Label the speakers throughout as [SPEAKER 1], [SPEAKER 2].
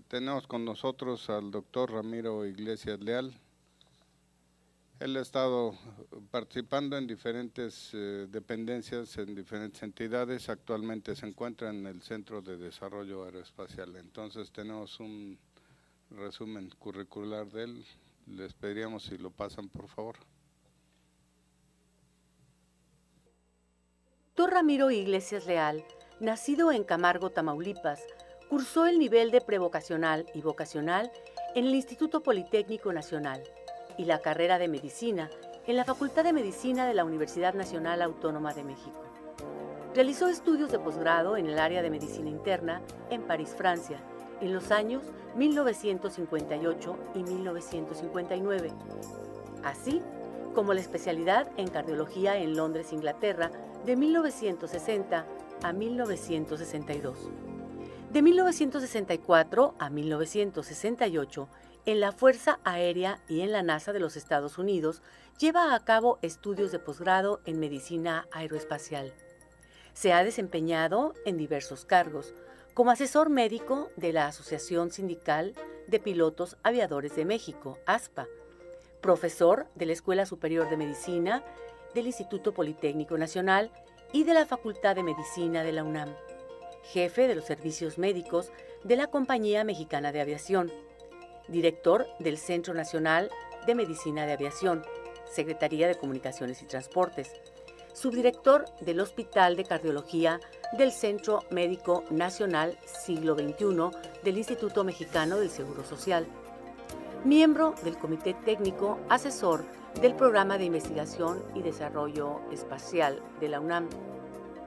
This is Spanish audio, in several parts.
[SPEAKER 1] Tenemos con nosotros al doctor Ramiro Iglesias Leal. Él ha estado participando en diferentes dependencias, en diferentes entidades. Actualmente se encuentra en el Centro de Desarrollo Aeroespacial. Entonces tenemos un resumen curricular de él. Les pediríamos si lo pasan, por favor.
[SPEAKER 2] Doctor Ramiro Iglesias Leal, nacido en Camargo, Tamaulipas, cursó el nivel de prevocacional y vocacional en el Instituto Politécnico Nacional y la carrera de Medicina en la Facultad de Medicina de la Universidad Nacional Autónoma de México. Realizó estudios de posgrado en el área de Medicina Interna en París, Francia, en los años 1958 y 1959, así como la especialidad en Cardiología en Londres, Inglaterra, de 1960 a 1962. De 1964 a 1968, en la Fuerza Aérea y en la NASA de los Estados Unidos, lleva a cabo estudios de posgrado en Medicina Aeroespacial. Se ha desempeñado en diversos cargos, como asesor médico de la Asociación Sindical de Pilotos Aviadores de México, ASPA, profesor de la Escuela Superior de Medicina, del Instituto Politécnico Nacional y de la Facultad de Medicina de la UNAM, jefe de los servicios médicos de la Compañía Mexicana de Aviación, director del Centro Nacional de Medicina de Aviación, Secretaría de Comunicaciones y Transportes, subdirector del Hospital de Cardiología del Centro Médico Nacional Siglo XXI del Instituto Mexicano del Seguro Social, miembro del Comité Técnico Asesor del Programa de Investigación y Desarrollo Espacial de la UNAM,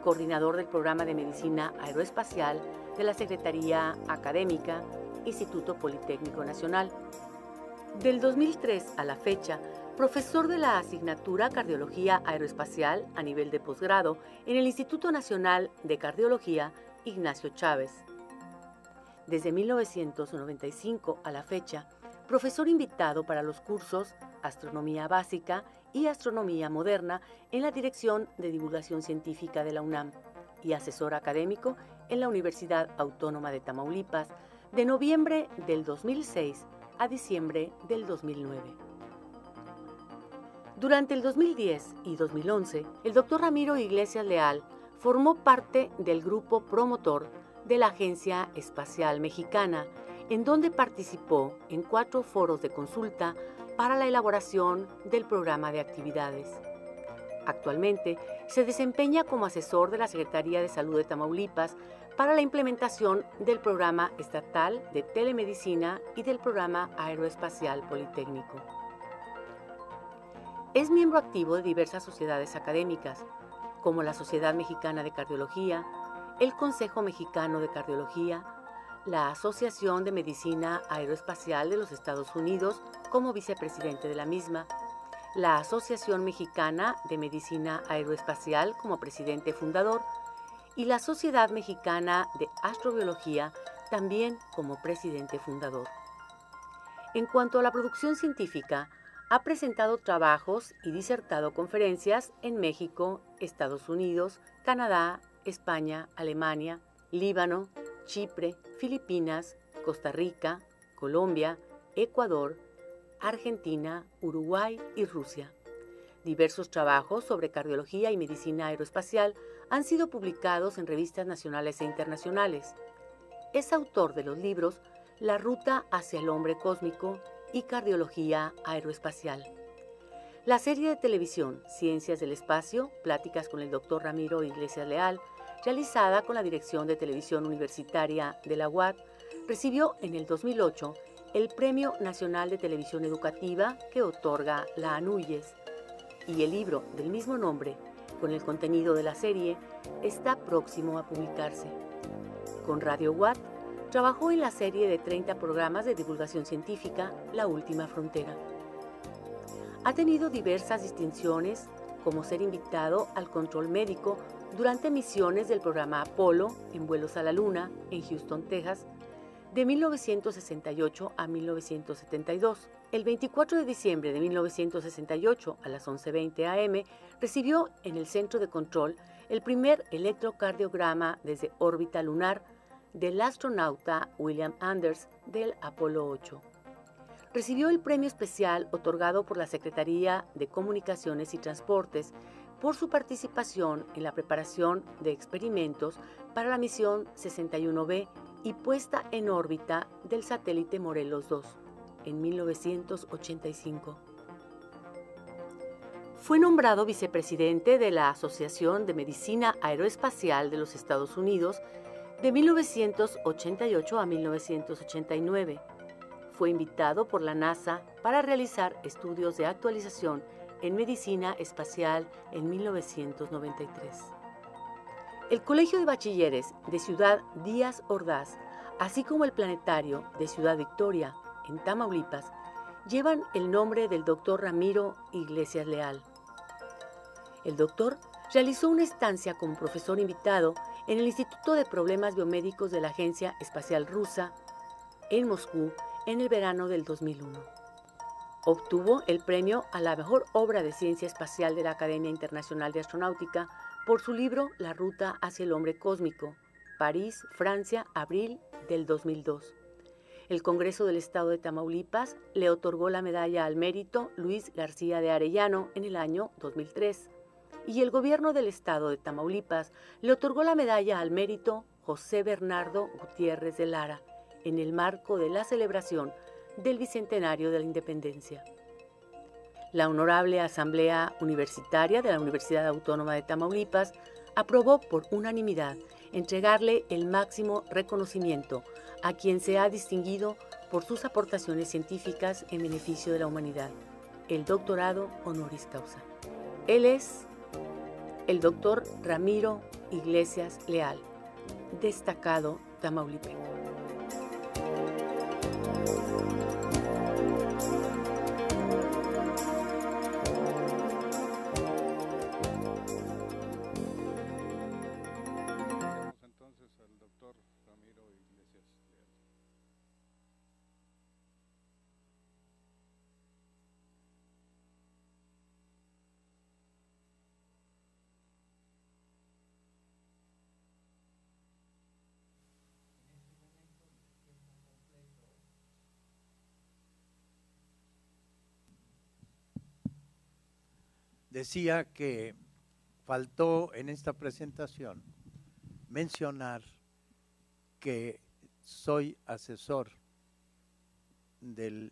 [SPEAKER 2] coordinador del Programa de Medicina Aeroespacial de la Secretaría Académica, Instituto Politécnico Nacional. Del 2003 a la fecha, profesor de la asignatura Cardiología Aeroespacial a nivel de posgrado en el Instituto Nacional de Cardiología Ignacio Chávez. Desde 1995 a la fecha, profesor invitado para los cursos Astronomía Básica y Astronomía Moderna en la Dirección de Divulgación Científica de la UNAM y asesor académico en la Universidad Autónoma de Tamaulipas de noviembre del 2006 a diciembre del 2009. Durante el 2010 y 2011, el doctor Ramiro Iglesias Leal formó parte del grupo promotor de la Agencia Espacial Mexicana, en donde participó en 4 foros de consulta para la elaboración del programa de actividades. Actualmente se desempeña como asesor de la Secretaría de Salud de Tamaulipas para la implementación del Programa Estatal de Telemedicina y del Programa Aeroespacial Politécnico. Es miembro activo de diversas sociedades académicas, como la Sociedad Mexicana de Cardiología, el Consejo Mexicano de Cardiología, la Asociación de Medicina Aeroespacial de los Estados Unidos como vicepresidente de la misma, la Asociación Mexicana de Medicina Aeroespacial como presidente fundador y la Sociedad Mexicana de Astrobiología también como presidente fundador. En cuanto a la producción científica, ha presentado trabajos y disertado conferencias en México, Estados Unidos, Canadá, España, Alemania, Líbano, Chipre, Filipinas, Costa Rica, Colombia, Ecuador, Argentina, Uruguay y Rusia. Diversos trabajos sobre cardiología y medicina aeroespacial han sido publicados en revistas nacionales e internacionales. Es autor de los libros La Ruta hacia el Hombre Cósmico y Cardiología Aeroespacial. La serie de televisión Ciencias del Espacio, Pláticas con el Dr. Ramiro Iglesias Leal, realizada con la Dirección de Televisión Universitaria de la UAT, recibió en el 2008 el Premio Nacional de Televisión Educativa que otorga la ANUYES, y el libro del mismo nombre, con el contenido de la serie, está próximo a publicarse. Con Radio UAT, trabajó en la serie de 30 programas de divulgación científica La Última Frontera. Ha tenido diversas distinciones, como ser invitado al control médico durante misiones del programa Apolo en vuelos a la Luna en Houston, Texas, de 1968 a 1972. El 24 de diciembre de 1968 a las 11:20 am recibió en el centro de control el primer electrocardiograma desde órbita lunar del astronauta William Anders del Apolo 8. Recibió el premio especial otorgado por la Secretaría de Comunicaciones y Transportes por su participación en la preparación de experimentos para la misión 61B y puesta en órbita del satélite Morelos 2 en 1985. Fue nombrado vicepresidente de la Asociación de Medicina Aeroespacial de los Estados Unidos de 1988 a 1989. Fue invitado por la NASA para realizar estudios de actualización en medicina espacial en 1993. El Colegio de Bachilleres de Ciudad Díaz Ordaz, así como el Planetario de Ciudad Victoria, en Tamaulipas, llevan el nombre del Dr. Ramiro Iglesias Leal. El doctor realizó una estancia como profesor invitado en el Instituto de Problemas Biomédicos de la Agencia Espacial Rusa, en Moscú, en el verano del 2001. Obtuvo el premio a la mejor obra de ciencia espacial de la Academia Internacional de Astronáutica por su libro La Ruta hacia el Hombre Cósmico, París, Francia, abril del 2002. El Congreso del Estado de Tamaulipas le otorgó la medalla al mérito Luis García de Arellano en el año 2003 y el Gobierno del Estado de Tamaulipas le otorgó la medalla al mérito José Bernardo Gutiérrez de Lara en el marco de la celebración del Bicentenario de la Independencia. La Honorable Asamblea Universitaria de la Universidad Autónoma de Tamaulipas aprobó por unanimidad entregarle el máximo reconocimiento a quien se ha distinguido por sus aportaciones científicas en beneficio de la humanidad, el doctorado honoris causa. Él es el doctor Ramiro Iglesias Leal, destacado tamaulipeco.
[SPEAKER 1] Entonces al doctor Ramiro Iglesias Leal.
[SPEAKER 3] Decía que faltó en esta presentación mencionar que soy asesor del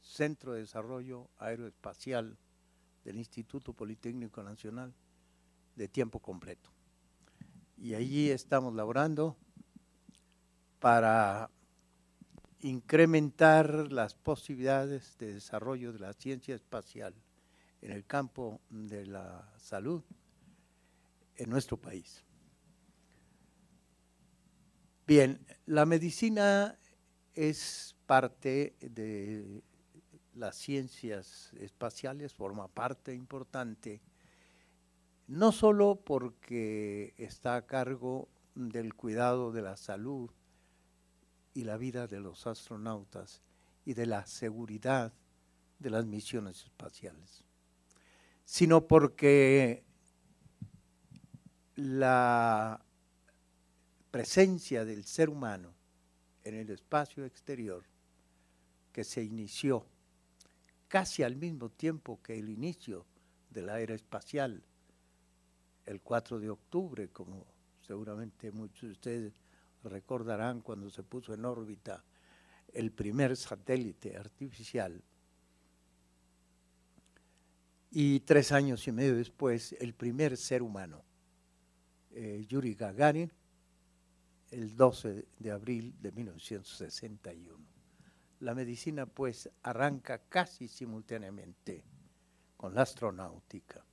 [SPEAKER 3] Centro de Desarrollo Aeroespacial del Instituto Politécnico Nacional de tiempo completo. Y allí estamos laborando para incrementar las posibilidades de desarrollo de la ciencia espacial en el campo de la salud en nuestro país. Bien, la medicina es parte de las ciencias espaciales, forma parte importante, no solo porque está a cargo del cuidado de la salud y la vida de los astronautas y de la seguridad de las misiones espaciales, sino porque la presencia del ser humano en el espacio exterior, que se inició casi al mismo tiempo que el inicio de la era espacial, el 4 de octubre, como seguramente muchos de ustedes recordarán cuando se puso en órbita el primer satélite artificial, y 3 años y medio después, el primer ser humano, Yuri Gagarin, el 12 de abril de 1961. La medicina, pues, arranca casi simultáneamente con la astronáutica.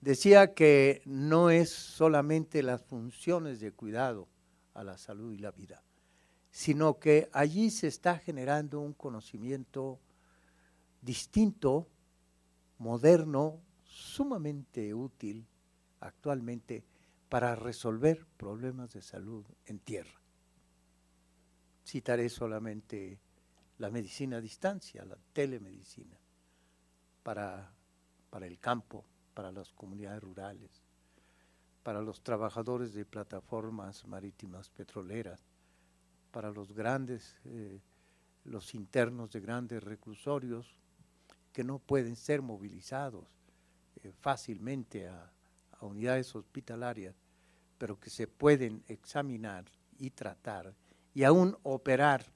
[SPEAKER 3] Decía que no es solamente las funciones de cuidado a la salud y la vida, sino que allí se está generando un conocimiento distinto, moderno, sumamente útil actualmente para resolver problemas de salud en tierra. Citaré solamente la medicina a distancia, la telemedicina, para el campo, para las comunidades rurales, para los trabajadores de plataformas marítimas petroleras, para los grandes, los internos de grandes reclusorios que no pueden ser movilizados fácilmente a unidades hospitalarias, pero que se pueden examinar y tratar y aún operar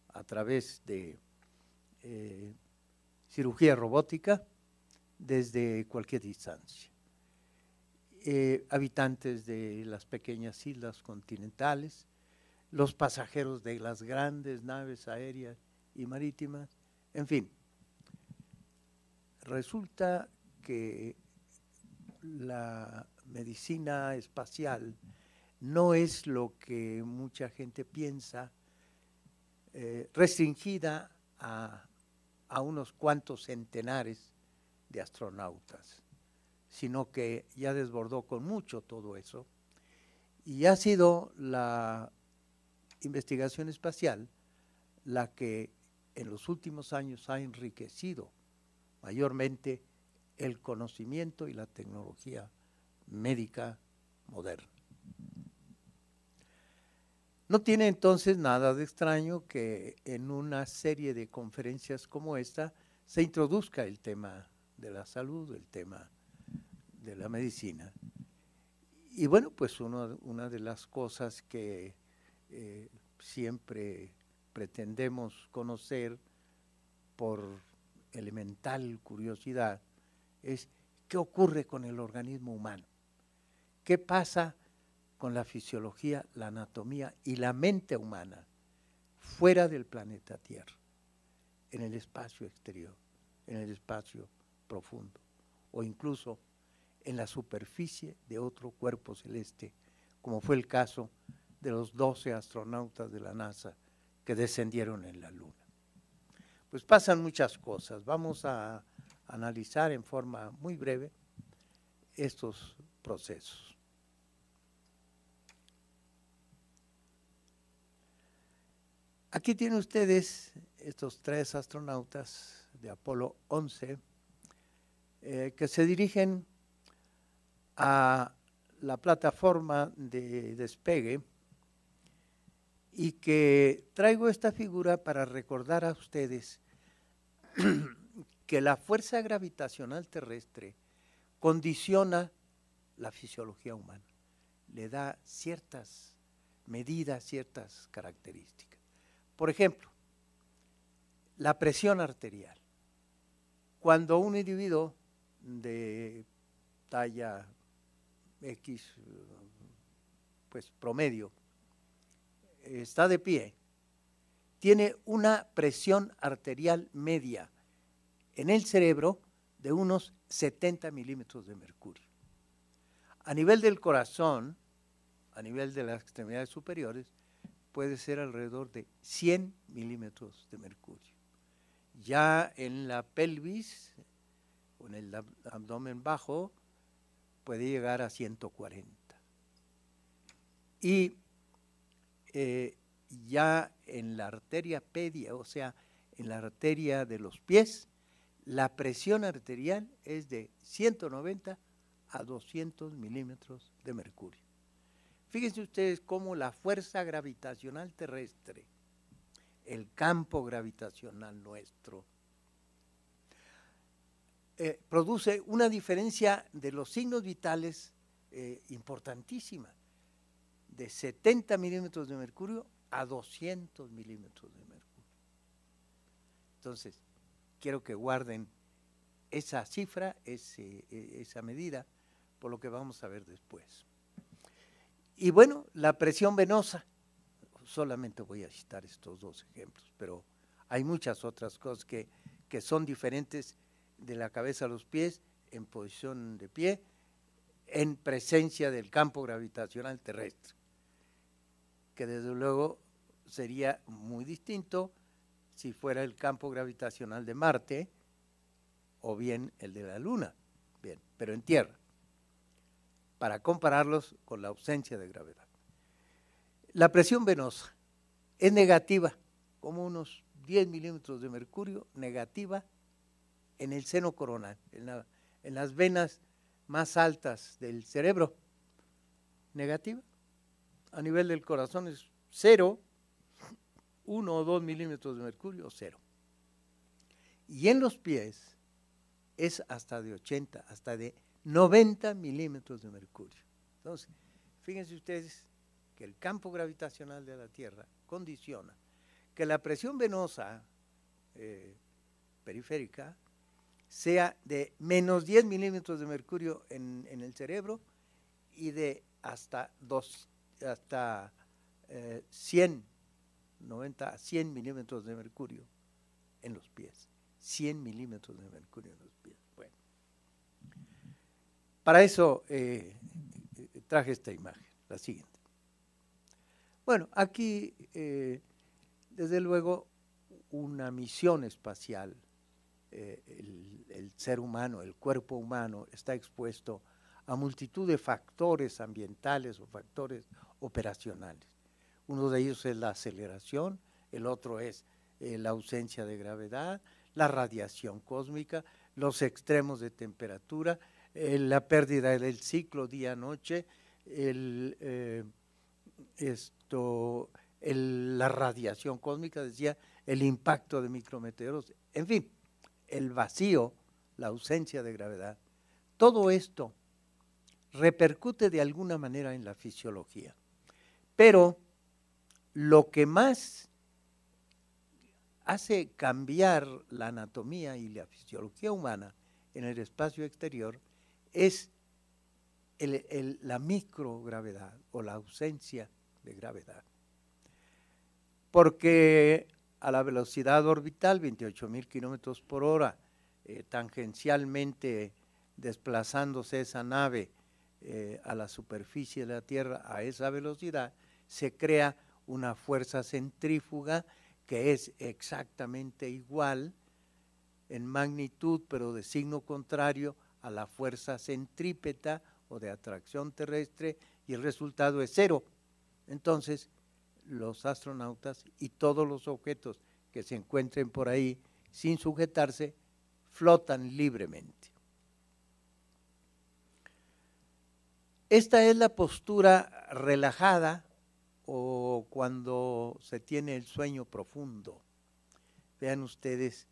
[SPEAKER 3] a través de cirugía robótica desde cualquier distancia. Habitantes de las pequeñas islas continentales, los pasajeros de las grandes naves aéreas y marítimas, en fin. Resulta que la medicina espacial no es lo que mucha gente piensa, restringida a unos cuantos centenares de astronautas, sino que ya desbordó con mucho todo eso, y ha sido la investigación espacial la que en los últimos años ha enriquecido mayormente el conocimiento y la tecnología médica moderna. No tiene entonces nada de extraño que en una serie de conferencias como esta se introduzca el tema de la salud, el tema de la medicina. Y bueno, pues una de las cosas que siempre pretendemos conocer por elemental curiosidad es qué ocurre con el organismo humano, qué pasa con la fisiología, la anatomía y la mente humana fuera del planeta Tierra, en el espacio exterior, en el espacio profundo o incluso en la superficie de otro cuerpo celeste, como fue el caso de los 12 astronautas de la NASA que descendieron en la Luna. Pues pasan muchas cosas. Vamos a analizar en forma muy breve estos procesos. Aquí tienen ustedes estos 3 astronautas de Apolo 11 que se dirigen a la plataforma de despegue, y que traigo esta figura para recordar a ustedes que la fuerza gravitacional terrestre condiciona la fisiología humana, le da ciertas medidas, ciertas características. Por ejemplo, la presión arterial. Cuando un individuo de talla X, pues promedio, está de pie, tiene una presión arterial media en el cerebro de unos 70 milímetros de mercurio. A nivel del corazón, a nivel de las extremidades superiores, puede ser alrededor de 100 milímetros de mercurio. Ya en la pelvis o en el abdomen bajo puede llegar a 140. Y ya en la arteria pedia, o sea, en la arteria de los pies, la presión arterial es de 190 a 200 milímetros de mercurio. Fíjense ustedes cómo la fuerza gravitacional terrestre, el campo gravitacional nuestro, produce una diferencia de los signos vitales importantísima, de 70 milímetros de mercurio a 200 milímetros de mercurio. Entonces, quiero que guarden esa cifra, esa medida, por lo que vamos a ver después. Y bueno, la presión venosa, solamente voy a citar estos 2 ejemplos, pero hay muchas otras cosas que son diferentes de la cabeza a los pies, en posición de pie, en presencia del campo gravitacional terrestre, que desde luego sería muy distinto si fuera el campo gravitacional de Marte o bien el de la Luna, bien, pero en tierra, para compararlos con la ausencia de gravedad. La presión venosa es negativa, como unos 10 milímetros de mercurio, negativa en el seno coronal, en las venas más altas del cerebro, negativa. A nivel del corazón es 0, 1 o 2 milímetros de mercurio, 0. Y en los pies es hasta de 80, hasta de 90 milímetros de mercurio. Entonces, fíjense ustedes que el campo gravitacional de la Tierra condiciona que la presión venosa periférica sea de menos 10 milímetros de mercurio en el cerebro y de hasta 100, 90 a 100 milímetros de mercurio en los pies. 100 milímetros de mercurio en los pies. Bueno, para eso traje esta imagen, la siguiente. Bueno, aquí, desde luego, una misión espacial, el ser humano, el cuerpo humano, está expuesto a multitud de factores ambientales o factores operacionales. Uno de ellos es la aceleración, el otro es la ausencia de gravedad, la radiación cósmica, los extremos de temperatura, la pérdida del ciclo día-noche, la radiación cósmica, decía, el impacto de micrometeoros, en fin, el vacío, la ausencia de gravedad. Todo esto repercute de alguna manera en la fisiología. Pero lo que más hace cambiar la anatomía y la fisiología humana en el espacio exterior es la microgravedad o la ausencia de gravedad. Porque a la velocidad orbital, 28,000 kilómetros por hora, tangencialmente desplazándose esa nave a la superficie de la Tierra a esa velocidad, se crea una fuerza centrífuga que es exactamente igual en magnitud, pero de signo contrario a la fuerza centrípeta o de atracción terrestre, y el resultado es 0. Entonces, los astronautas y todos los objetos que se encuentren por ahí sin sujetarse, flotan libremente. Esta es la postura relajada o cuando se tiene el sueño profundo. Vean ustedes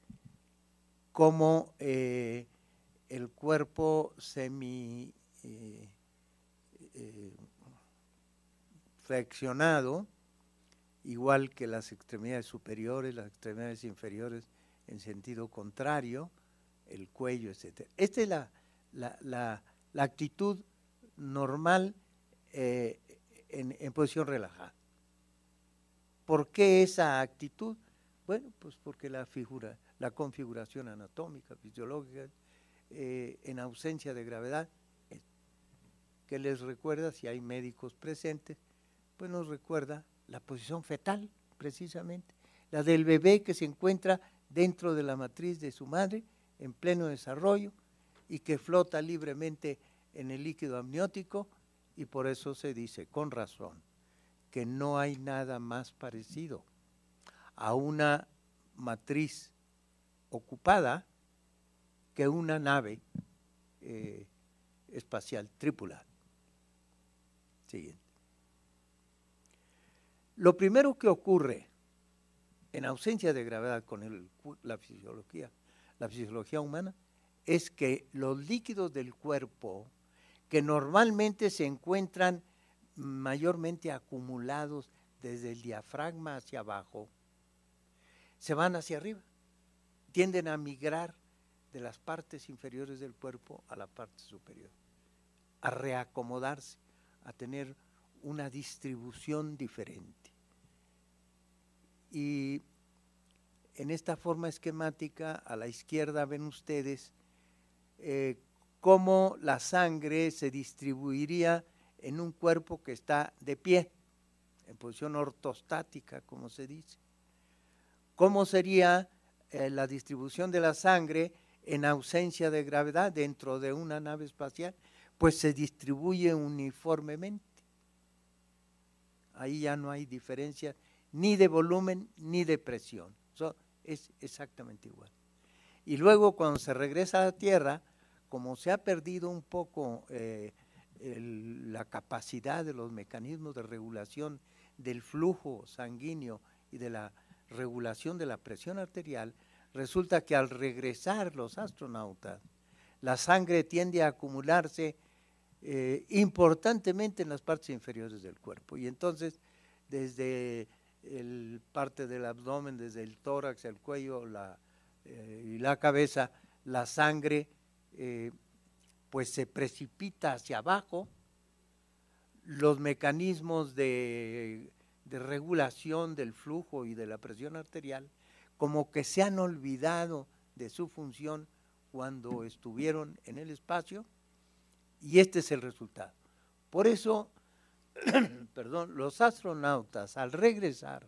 [SPEAKER 3] cómo el cuerpo flexionado, igual que las extremidades superiores, las extremidades inferiores en sentido contrario, el cuello, etc. Esta es la actitud normal en posición relajada. ¿Por qué esa actitud? Bueno, pues porque la configuración anatómica, fisiológica, en ausencia de gravedad, que les recuerda, si hay médicos presentes, pues nos recuerda la posición fetal, precisamente, la del bebé que se encuentra dentro de la matriz de su madre, en pleno desarrollo, y que flota libremente en el líquido amniótico, y por eso se dice, con razón, que no hay nada más parecido a una matriz ocupada que una nave espacial tripulada. Siguiente. Lo primero que ocurre en ausencia de gravedad con la fisiología humana, es que los líquidos del cuerpo, que normalmente se encuentran mayormente acumulados desde el diafragma hacia abajo, se van hacia arriba, tienden a migrar de las partes inferiores del cuerpo a la parte superior, a reacomodarse, a tener una distribución diferente. Y en esta forma esquemática, a la izquierda ven ustedes cómo la sangre se distribuiría en un cuerpo que está de pie, en posición ortostática, como se dice. ¿Cómo sería la distribución de la sangre en ausencia de gravedad dentro de una nave espacial? Pues se distribuye uniformemente. Ahí ya no hay diferencia ni de volumen ni de presión. Eso es exactamente igual. Y luego cuando se regresa a la Tierra, como se ha perdido un poco la capacidad de los mecanismos de regulación del flujo sanguíneo y de la regulación de la presión arterial, resulta que al regresar los astronautas, la sangre tiende a acumularse importantemente en las partes inferiores del cuerpo. Y entonces, desde parte del abdomen, desde el tórax, el cuello y la cabeza, la sangre pues se precipita hacia abajo. Los mecanismos de regulación del flujo y de la presión arterial como que se han olvidado de su función cuando estuvieron en el espacio, y este es el resultado. Por eso, perdón, los astronautas al regresar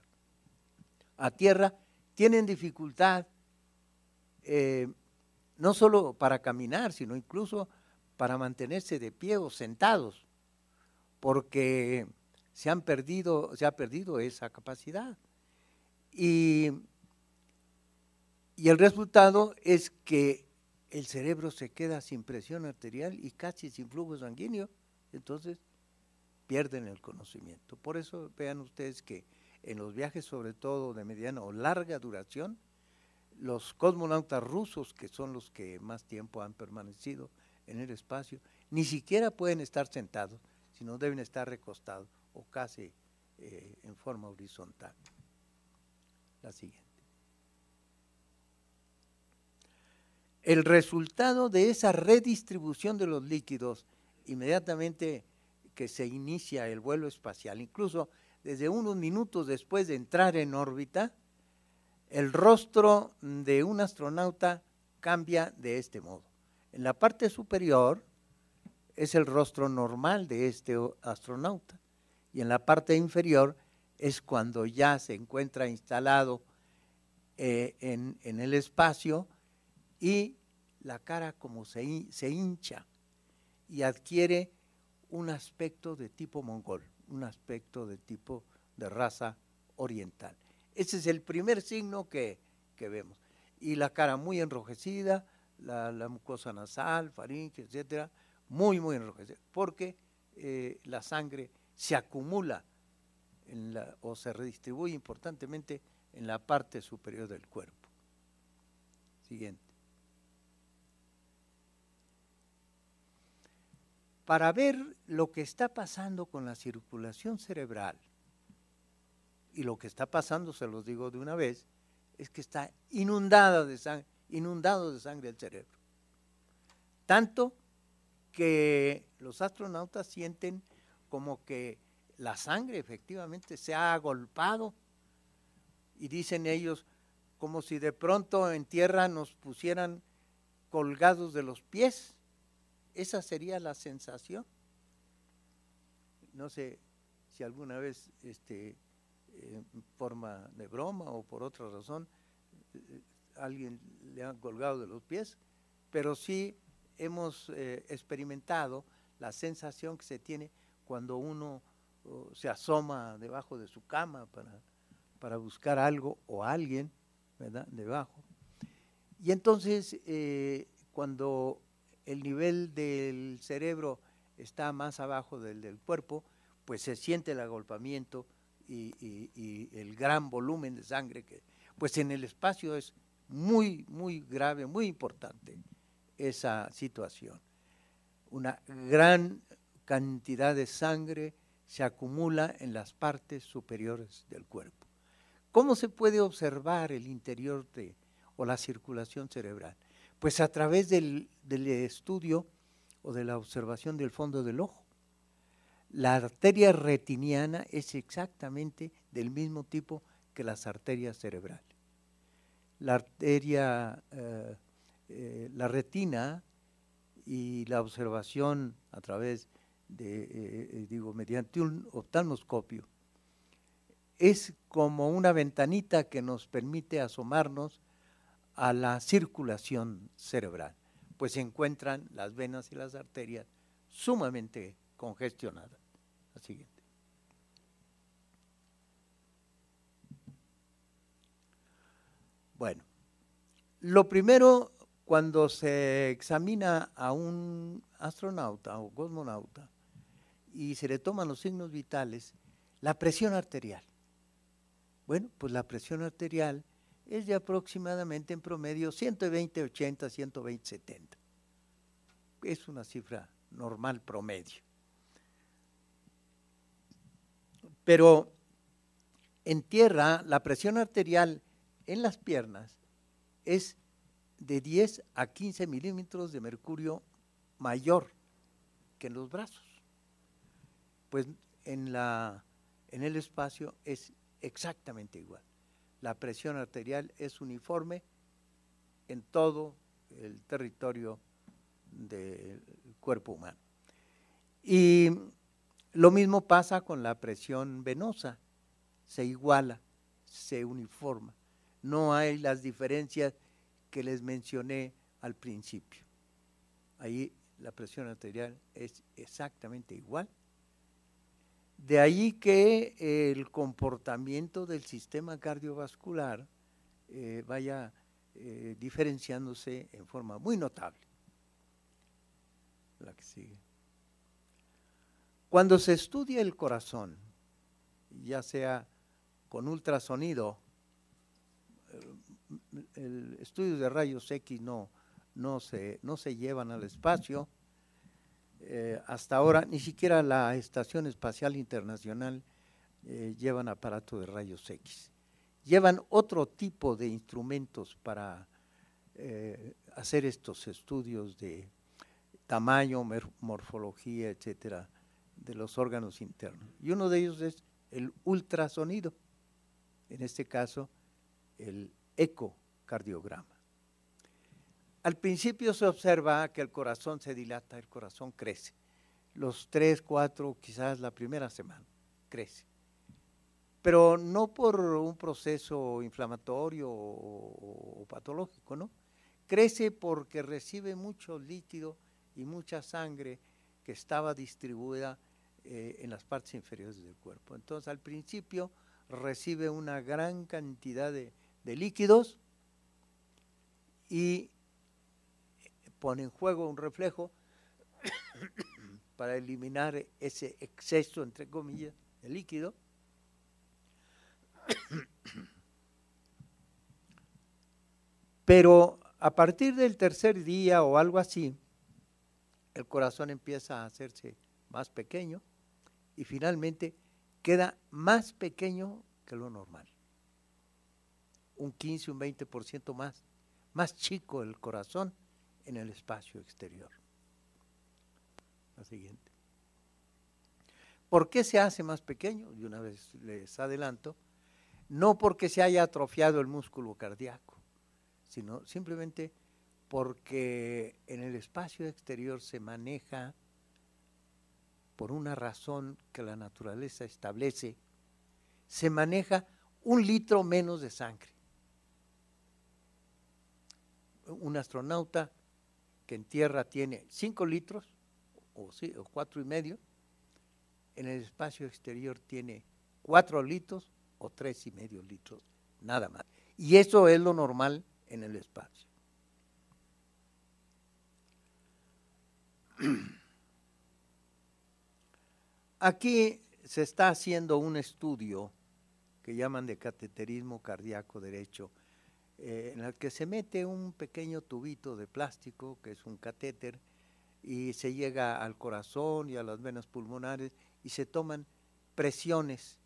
[SPEAKER 3] a Tierra tienen dificultad no solo para caminar, sino incluso para mantenerse de pie o sentados, porque se ha perdido esa capacidad. Y el resultado es que el cerebro se queda sin presión arterial y casi sin flujo sanguíneo, entonces pierden el conocimiento. Por eso vean ustedes que en los viajes, sobre todo de mediana o larga duración, los cosmonautas rusos, que son los que más tiempo han permanecido en el espacio, ni siquiera pueden estar sentados, sino deben estar recostados o casi en forma horizontal. La siguiente. El resultado de esa redistribución de los líquidos, inmediatamente que se inicia el vuelo espacial, incluso desde unos minutos después de entrar en órbita, el rostro de un astronauta cambia de este modo. En la parte superior es el rostro normal de este astronauta, y en la parte inferior es cuando ya se encuentra instalado en el espacio, y la cara como se hincha y adquiere un aspecto de tipo mongol, un aspecto de tipo de raza oriental. Ese es el primer signo que vemos. Y la cara muy enrojecida, la mucosa nasal, faringe, etcétera, muy enrojecida, porque la sangre se acumula o se redistribuye importantemente en la parte superior del cuerpo. Siguiente. Para ver lo que está pasando con la circulación cerebral, y lo que está pasando, se los digo de una vez, es que está inundado de sangre el cerebro. Tanto que los astronautas sienten como que la sangre efectivamente se ha agolpado, y dicen ellos, como si de pronto en tierra nos pusieran colgados de los pies. Esa sería la sensación. No sé si alguna vez en forma de broma o por otra razón alguien le ha colgado de los pies, pero sí hemos experimentado la sensación que se tiene cuando uno se asoma debajo de su cama para buscar algo o alguien, ¿verdad?, debajo. Y entonces cuando el nivel del cerebro está más abajo del cuerpo, pues se siente el agolpamiento y el gran volumen de sangre que, pues en el espacio es muy grave, muy importante esa situación. Una gran cantidad de sangre se acumula en las partes superiores del cuerpo. ¿Cómo se puede observar el interior o la circulación cerebral? Pues a través del estudio o de la observación del fondo del ojo. La arteria retiniana es exactamente del mismo tipo que las arterias cerebrales. La arteria, la retina y la observación a través de, mediante un oftalmoscopio, es como una ventanita que nos permite asomarnos a la circulación cerebral, pues se encuentran las venas y las arterias sumamente congestionadas. La siguiente. Bueno, lo primero, cuando se examina a un astronauta o cosmonauta y se le toman los signos vitales, la presión arterial. Bueno, pues la presión arterial es de aproximadamente en promedio 120/80, 120/70. Es una cifra normal promedio. Pero en tierra, la presión arterial en las piernas es de 10 a 15 milímetros de mercurio mayor que en los brazos. Pues en el espacio es exactamente igual. La presión arterial es uniforme en todo el territorio del cuerpo humano. Y lo mismo pasa con la presión venosa, se iguala, se uniforma. No hay las diferencias que les mencioné al principio. Ahí la presión arterial es exactamente igual. De ahí que el comportamiento del sistema cardiovascular vaya diferenciándose en forma muy notable. La que sigue. Cuando se estudia el corazón, ya sea con ultrasonido, el estudio de rayos X no se llevan al espacio, hasta ahora ni siquiera la Estación Espacial Internacional llevan aparato de rayos X. Llevan otro tipo de instrumentos para hacer estos estudios de tamaño, morfología, etcétera, de los órganos internos. Y uno de ellos es el ultrasonido, en este caso el ecocardiograma. Al principio se observa que el corazón se dilata, el corazón crece. Los 3, 4, quizás la primera semana, crece. Pero no por un proceso inflamatorio o patológico, ¿no? Crece porque recibe mucho líquido y mucha sangre que estaba distribuida en las partes inferiores del cuerpo. Entonces, al principio recibe una gran cantidad de líquidos y pone en juego un reflejo para eliminar ese exceso, entre comillas, de líquido. Pero a partir del tercer día o algo así, el corazón empieza a hacerse más pequeño y finalmente queda más pequeño que lo normal. Un 15, un 20% más chico el corazón en el espacio exterior. La siguiente. ¿Por qué se hace más pequeño? Y una vez les adelanto, no porque se haya atrofiado el músculo cardíaco, sino simplemente porque en el espacio exterior se maneja, por una razón que la naturaleza establece, se maneja 1 litro menos de sangre. Un astronauta que en tierra tiene 5 litros, o 4,5, en el espacio exterior tiene 4 litros o 3,5 litros, nada más. Y eso es lo normal en el espacio. Aquí se está haciendo un estudio que llaman de cateterismo cardíaco derecho, en el que se mete un pequeño tubito de plástico, que es un catéter, y se llega al corazón y a las venas pulmonares y se toman presiones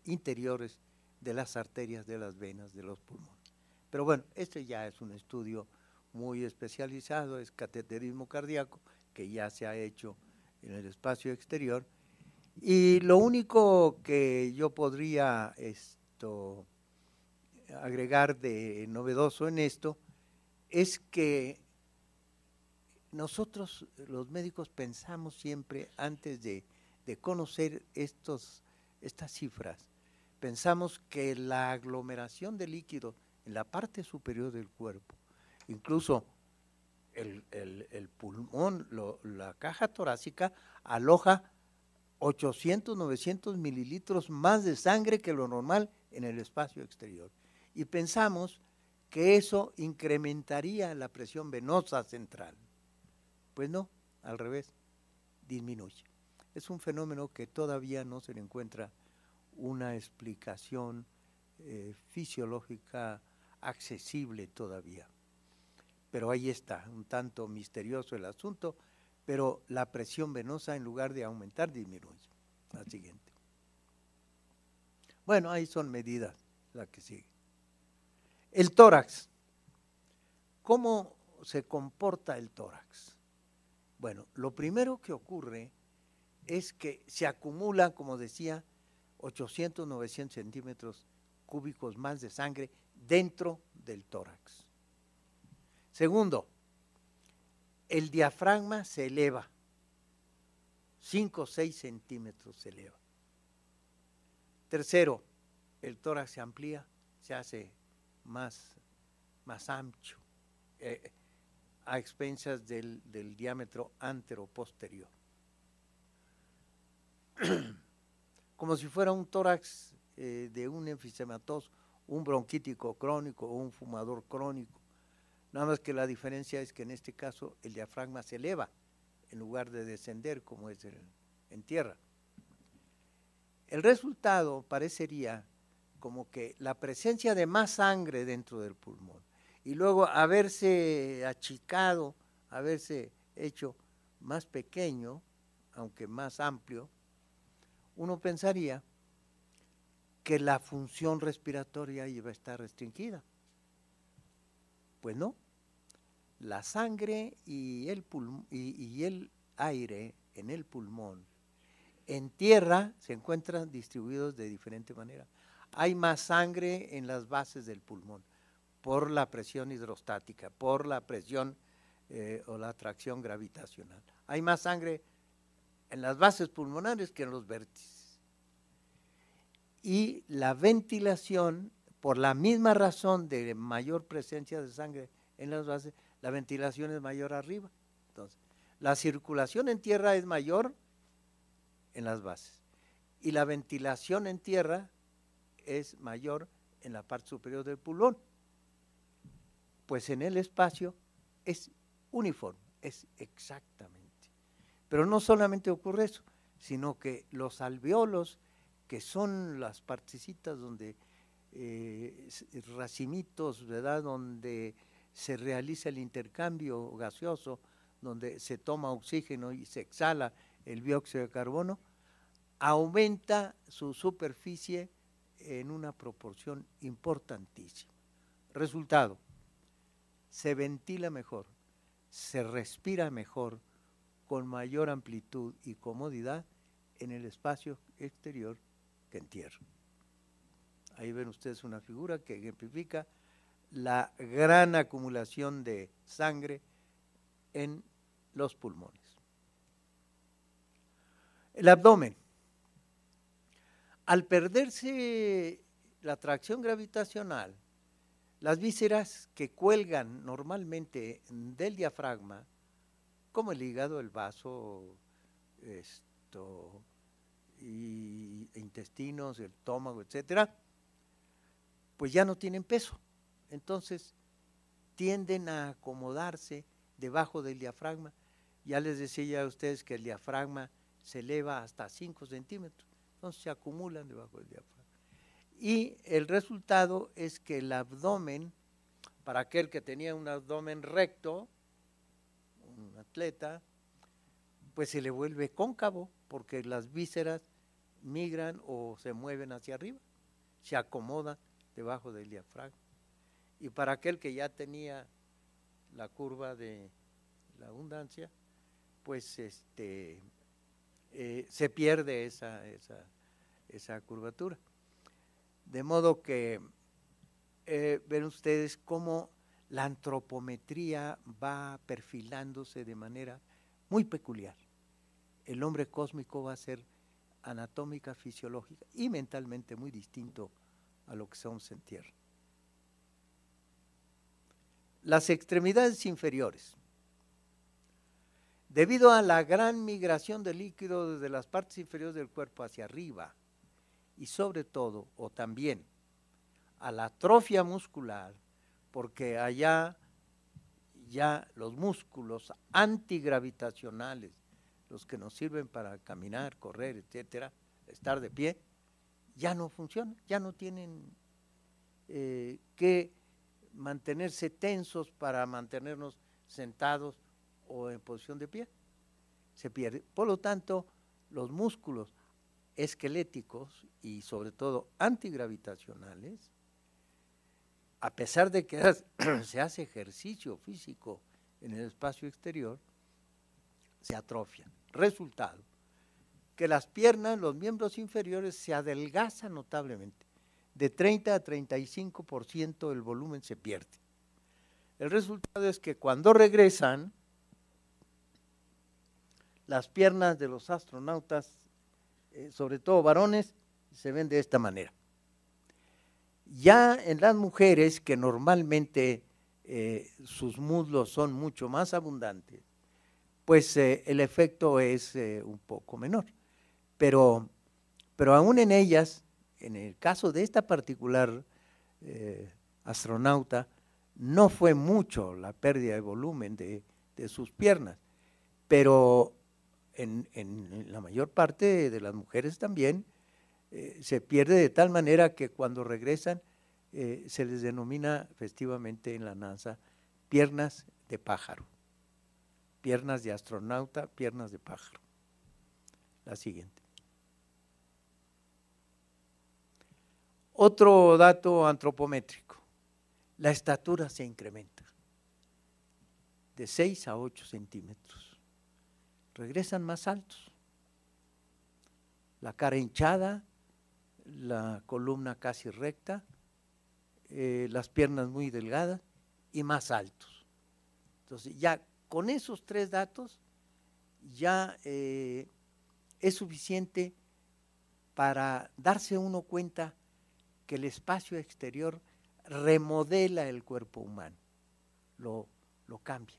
[SPEAKER 3] interiores de las arterias, de las venas, de los pulmones. Pero bueno, este ya es un estudio muy especializado, es cateterismo cardíaco, que ya se ha hecho en el espacio exterior. Y lo único que yo podría agregar de novedoso en esto es que nosotros los médicos pensamos siempre, antes de conocer estas cifras, pensamos que la aglomeración de líquido en la parte superior del cuerpo, incluso el pulmón, la caja torácica aloja 800, 900 mililitros más de sangre que lo normal en el espacio exterior. Y pensamos que eso incrementaría la presión venosa central. Pues no, al revés. disminuye. Es un fenómeno que todavía no se le encuentra una explicación fisiológica accesible todavía. Pero ahí está, un tanto misterioso el asunto, pero la presión venosa en lugar de aumentar disminuye. La siguiente. Bueno, ahí son medidas las que siguen. El tórax. ¿Cómo se comporta el tórax? Bueno, lo primero que ocurre es que se acumula, como decía, 800, 900 centímetros cúbicos más de sangre dentro del tórax. Segundo, el diafragma se eleva, 5 o 6 centímetros se eleva. Tercero, el tórax se amplía, se hace más ancho, a expensas del diámetro antero-posterior. Como si fuera un tórax de un enfisematoso, un bronquítico crónico o un fumador crónico. Nada más que la diferencia es que en este caso el diafragma se eleva en lugar de descender como es en tierra. El resultado parecería como que la presencia de más sangre dentro del pulmón y luego haberse achicado, haberse hecho más pequeño, aunque más amplio, uno pensaría que la función respiratoria iba a estar restringida. Pues no, la sangre y el aire en el pulmón, en tierra se encuentran distribuidos de diferente manera. Hay más sangre en las bases del pulmón por la presión hidrostática, por la presión o la atracción gravitacional. Hay más sangre en las bases pulmonares que en los vértices. Y la ventilación, por la misma razón de mayor presencia de sangre en las bases, la ventilación es mayor arriba. Entonces, la circulación en tierra es mayor en las bases y la ventilación en tierra es mayor en la parte superior del pulmón. Pues en el espacio es uniforme, es exactamente. Pero no solamente ocurre eso, sino que los alveolos, que son las partecitas donde racimitos, ¿verdad?, donde se realiza el intercambio gaseoso, donde se toma oxígeno y se exhala el dióxido de carbono, aumenta su superficie en una proporción importantísima. Resultado, se ventila mejor, se respira mejor, con mayor amplitud y comodidad en el espacio exterior que en tierra. Ahí ven ustedes una figura que ejemplifica la gran acumulación de sangre en los pulmones. El abdomen. Al perderse la tracción gravitacional, las vísceras que cuelgan normalmente del diafragma, como el hígado, el vaso, intestinos, el estómago, etcétera, pues ya no tienen peso. Entonces tienden a acomodarse debajo del diafragma. Ya les decía a ustedes que el diafragma se eleva hasta 5 centímetros, entonces se acumulan debajo del diafragma. Y el resultado es que el abdomen, para aquel que tenía un abdomen recto, un atleta, pues se le vuelve cóncavo porque las vísceras migran o se mueven hacia arriba, se acomodan debajo del diafragma. Y para aquel que ya tenía la curva de la abundancia, pues se pierde esa curvatura. De modo que ven ustedes cómo la antropometría va perfilándose de manera muy peculiar. El hombre cósmico va a ser anatómica, fisiológica y mentalmente muy distinto a lo que somos en tierra. Las extremidades inferiores. Debido a la gran migración de líquido desde las partes inferiores del cuerpo hacia arriba y sobre todo, o también, a la atrofia muscular, porque allá ya los músculos antigravitacionales los que nos sirven para caminar, correr, etcétera, estar de pie, ya no funcionan, ya no tienen que mantenerse tensos para mantenernos sentados o en posición de pie, se pierde. Por lo tanto, los músculos esqueléticos y sobre todo antigravitacionales, a pesar de que se hace ejercicio físico en el espacio exterior, se atrofian. Resultado, que las piernas, los miembros inferiores se adelgazan notablemente. De 30 a 35% el volumen se pierde. El resultado es que cuando regresan, las piernas de los astronautas, sobre todo varones, se ven de esta manera. Ya en las mujeres, que normalmente sus muslos son mucho más abundantes, pues el efecto es un poco menor. Pero aún en ellas, en el caso de esta particular astronauta, no fue mucho la pérdida de volumen de sus piernas, pero en la mayor parte de las mujeres también se pierde de tal manera que cuando regresan se les denomina festivamente en la NASA piernas de pájaro, piernas de astronauta, piernas de pájaro. La siguiente. Otro dato antropométrico, la estatura se incrementa de 6 a 8 centímetros, regresan más altos, la cara hinchada, la columna casi recta, las piernas muy delgadas y más altos. Entonces ya con esos tres datos ya es suficiente para darse uno cuenta que el espacio exterior remodela el cuerpo humano, lo cambia,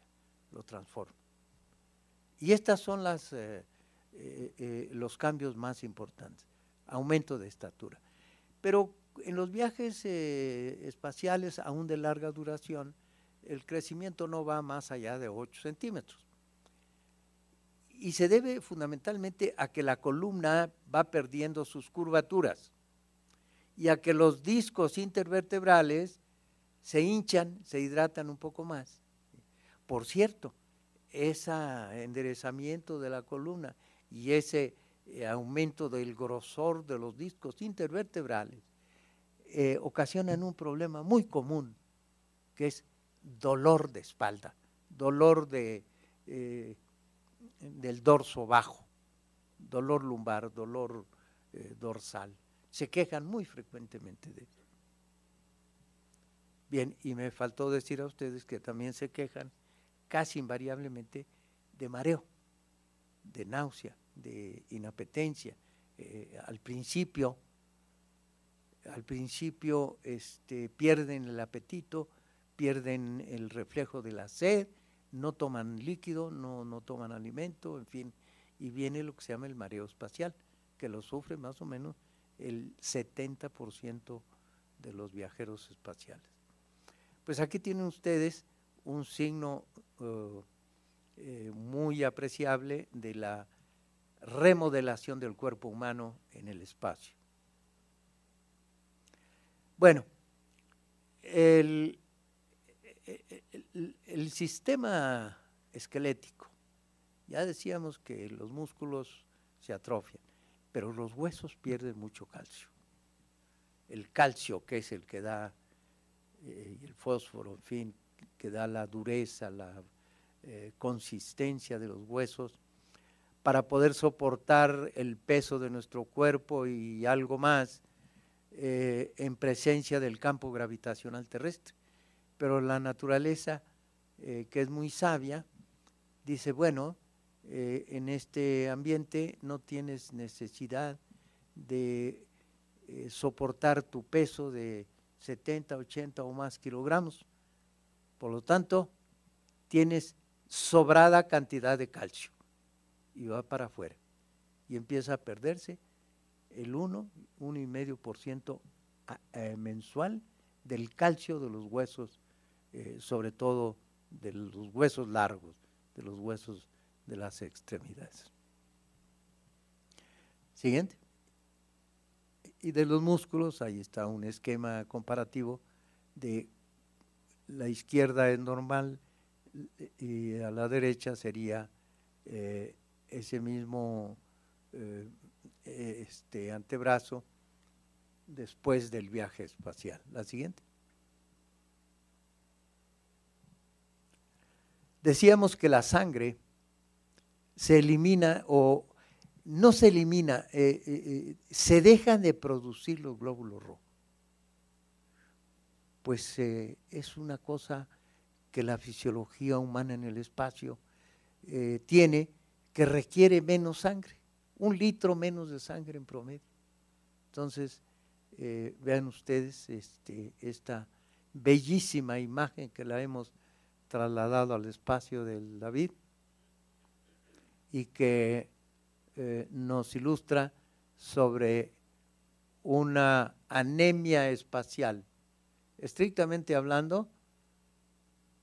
[SPEAKER 3] lo transforma. Y estas son los cambios más importantes, aumento de estatura. Pero en los viajes espaciales, aún de larga duración, el crecimiento no va más allá de 8 centímetros. Y se debe fundamentalmente a que la columna va perdiendo sus curvaturas y a que los discos intervertebrales se hinchan, se hidratan un poco más. Por cierto, ese enderezamiento de la columna y ese aumento del grosor de los discos intervertebrales ocasionan un problema muy común, que es dolor de espalda, dolor del dorso bajo, dolor lumbar, dolor dorsal. Se quejan muy frecuentemente de eso. Bien, y me faltó decir a ustedes que también se quejan casi invariablemente de mareo, de náusea, de inapetencia. Al principio pierden el apetito, pierden el reflejo de la sed, no toman líquido, no toman alimento, en fin, y viene lo que se llama el mareo espacial, que lo sufre más o menos el 70% de los viajeros espaciales. Pues aquí tienen ustedes un signo muy apreciable de la remodelación del cuerpo humano en el espacio. Bueno, el sistema esquelético, ya decíamos que los músculos se atrofian, pero los huesos pierden mucho calcio. El calcio, que es el que da, y el fósforo, en fin, que da la dureza, la consistencia de los huesos, para poder soportar el peso de nuestro cuerpo y algo más en presencia del campo gravitacional terrestre. Pero la naturaleza, que es muy sabia, dice, bueno, en este ambiente no tienes necesidad de soportar tu peso de 70, 80 o más kilogramos, por lo tanto, tienes sobrada cantidad de calcio y va para afuera y empieza a perderse el 1,5% mensual del calcio de los huesos, sobre todo de los huesos largos, de los huesos de las extremidades. Siguiente. Y de los músculos, ahí está un esquema comparativo de la izquierda es normal y a la derecha sería ese mismo antebrazo después del viaje espacial. La siguiente. Decíamos que la sangre se elimina o no se elimina, se dejan de producir los glóbulos rojos. Pues es una cosa que la fisiología humana en el espacio tiene, que requiere menos sangre, 1 litro menos de sangre en promedio. Entonces, vean ustedes esta bellísima imagen que la hemos trasladado al espacio del David y que nos ilustra sobre una anemia espacial. Estrictamente hablando,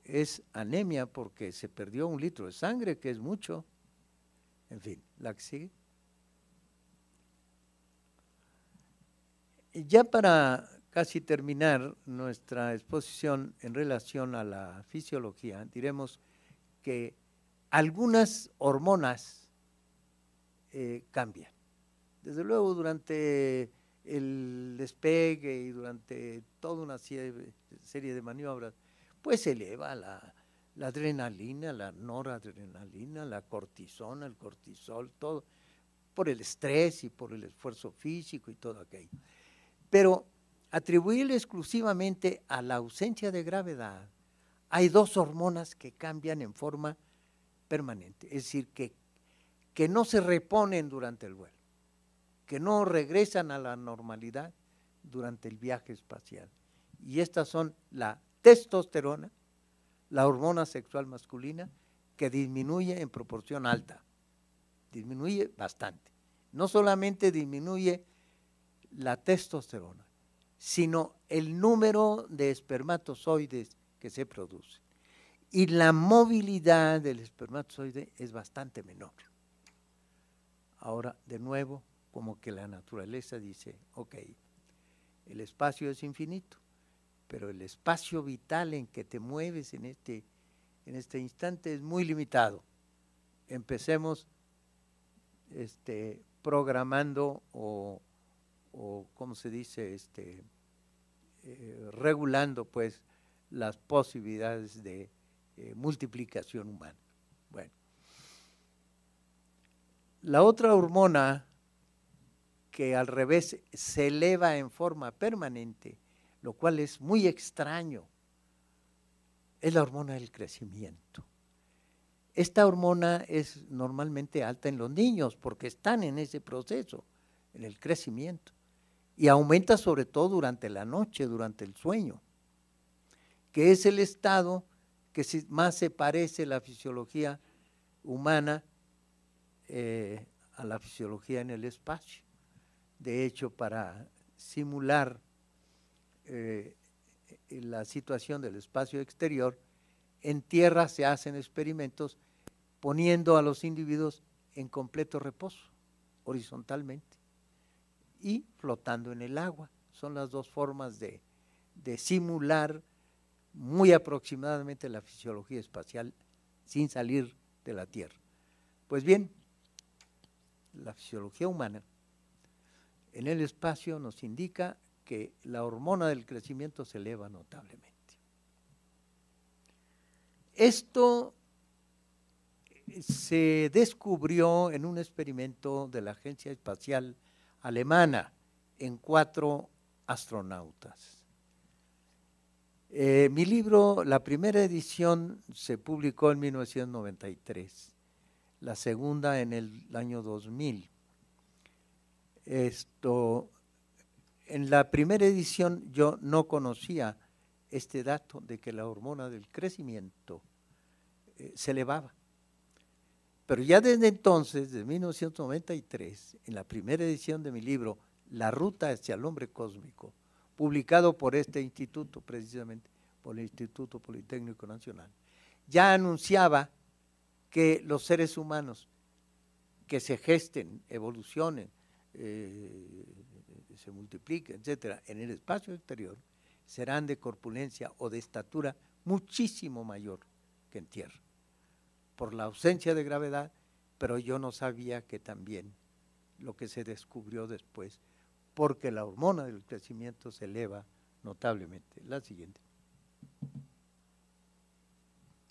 [SPEAKER 3] es anemia porque se perdió 1 litro de sangre, que es mucho. En fin, la que sigue. Y ya para casi terminar nuestra exposición en relación a la fisiología, diremos que algunas hormonas cambian. Desde luego, durante el despegue y durante toda una serie de maniobras, pues se eleva la adrenalina, la noradrenalina, la cortisona, el cortisol, todo, por el estrés y por el esfuerzo físico y todo aquello. Pero atribuirle exclusivamente a la ausencia de gravedad, hay 2 hormonas que cambian en forma permanente, es decir, que no se reponen durante el vuelo, que no regresan a la normalidad durante el viaje espacial. Y estas son la testosterona, la hormona sexual masculina, que disminuye en proporción alta, disminuye bastante. No solamente disminuye la testosterona, sino el número de espermatozoides que se producen. Y la movilidad del espermatozoide es bastante menor. Ahora, de nuevo, como que la naturaleza dice, ok, el espacio es infinito, pero el espacio vital en que te mueves en este instante es muy limitado. Empecemos programando o ¿cómo se dice? Regulando pues las posibilidades de multiplicación humana. Bueno. La otra hormona que al revés se eleva en forma permanente, lo cual es muy extraño, es la hormona del crecimiento. Esta hormona es normalmente alta en los niños porque están en ese proceso, en el crecimiento, y aumenta sobre todo durante la noche, durante el sueño, que es el estado que más se parece a la fisiología humana a la fisiología en el espacio. De hecho, para simular la situación del espacio exterior, en tierra se hacen experimentos poniendo a los individuos en completo reposo, horizontalmente, y flotando en el agua. Son las 2 formas de simular muy aproximadamente la fisiología espacial sin salir de la Tierra. Pues bien, la fisiología humana en el espacio nos indica que la hormona del crecimiento se eleva notablemente. Esto se descubrió en un experimento de la Agencia Espacial Alemana en 4 astronautas. Mi libro, la primera edición se publicó en 1993, la segunda en el año 2000. En la primera edición yo no conocía este dato de que la hormona del crecimiento se elevaba. Pero ya desde entonces, desde 1993, en la primera edición de mi libro, La ruta hacia el hombre cósmico, publicado por este instituto, precisamente por el Instituto Politécnico Nacional, ya anunciaba que los seres humanos que se gesten, evolucionen se multiplique, etcétera, en el espacio exterior, serán de corpulencia o de estatura muchísimo mayor que en tierra, por la ausencia de gravedad, pero yo no sabía que también lo que se descubrió después, porque la hormona del crecimiento se eleva notablemente. La siguiente.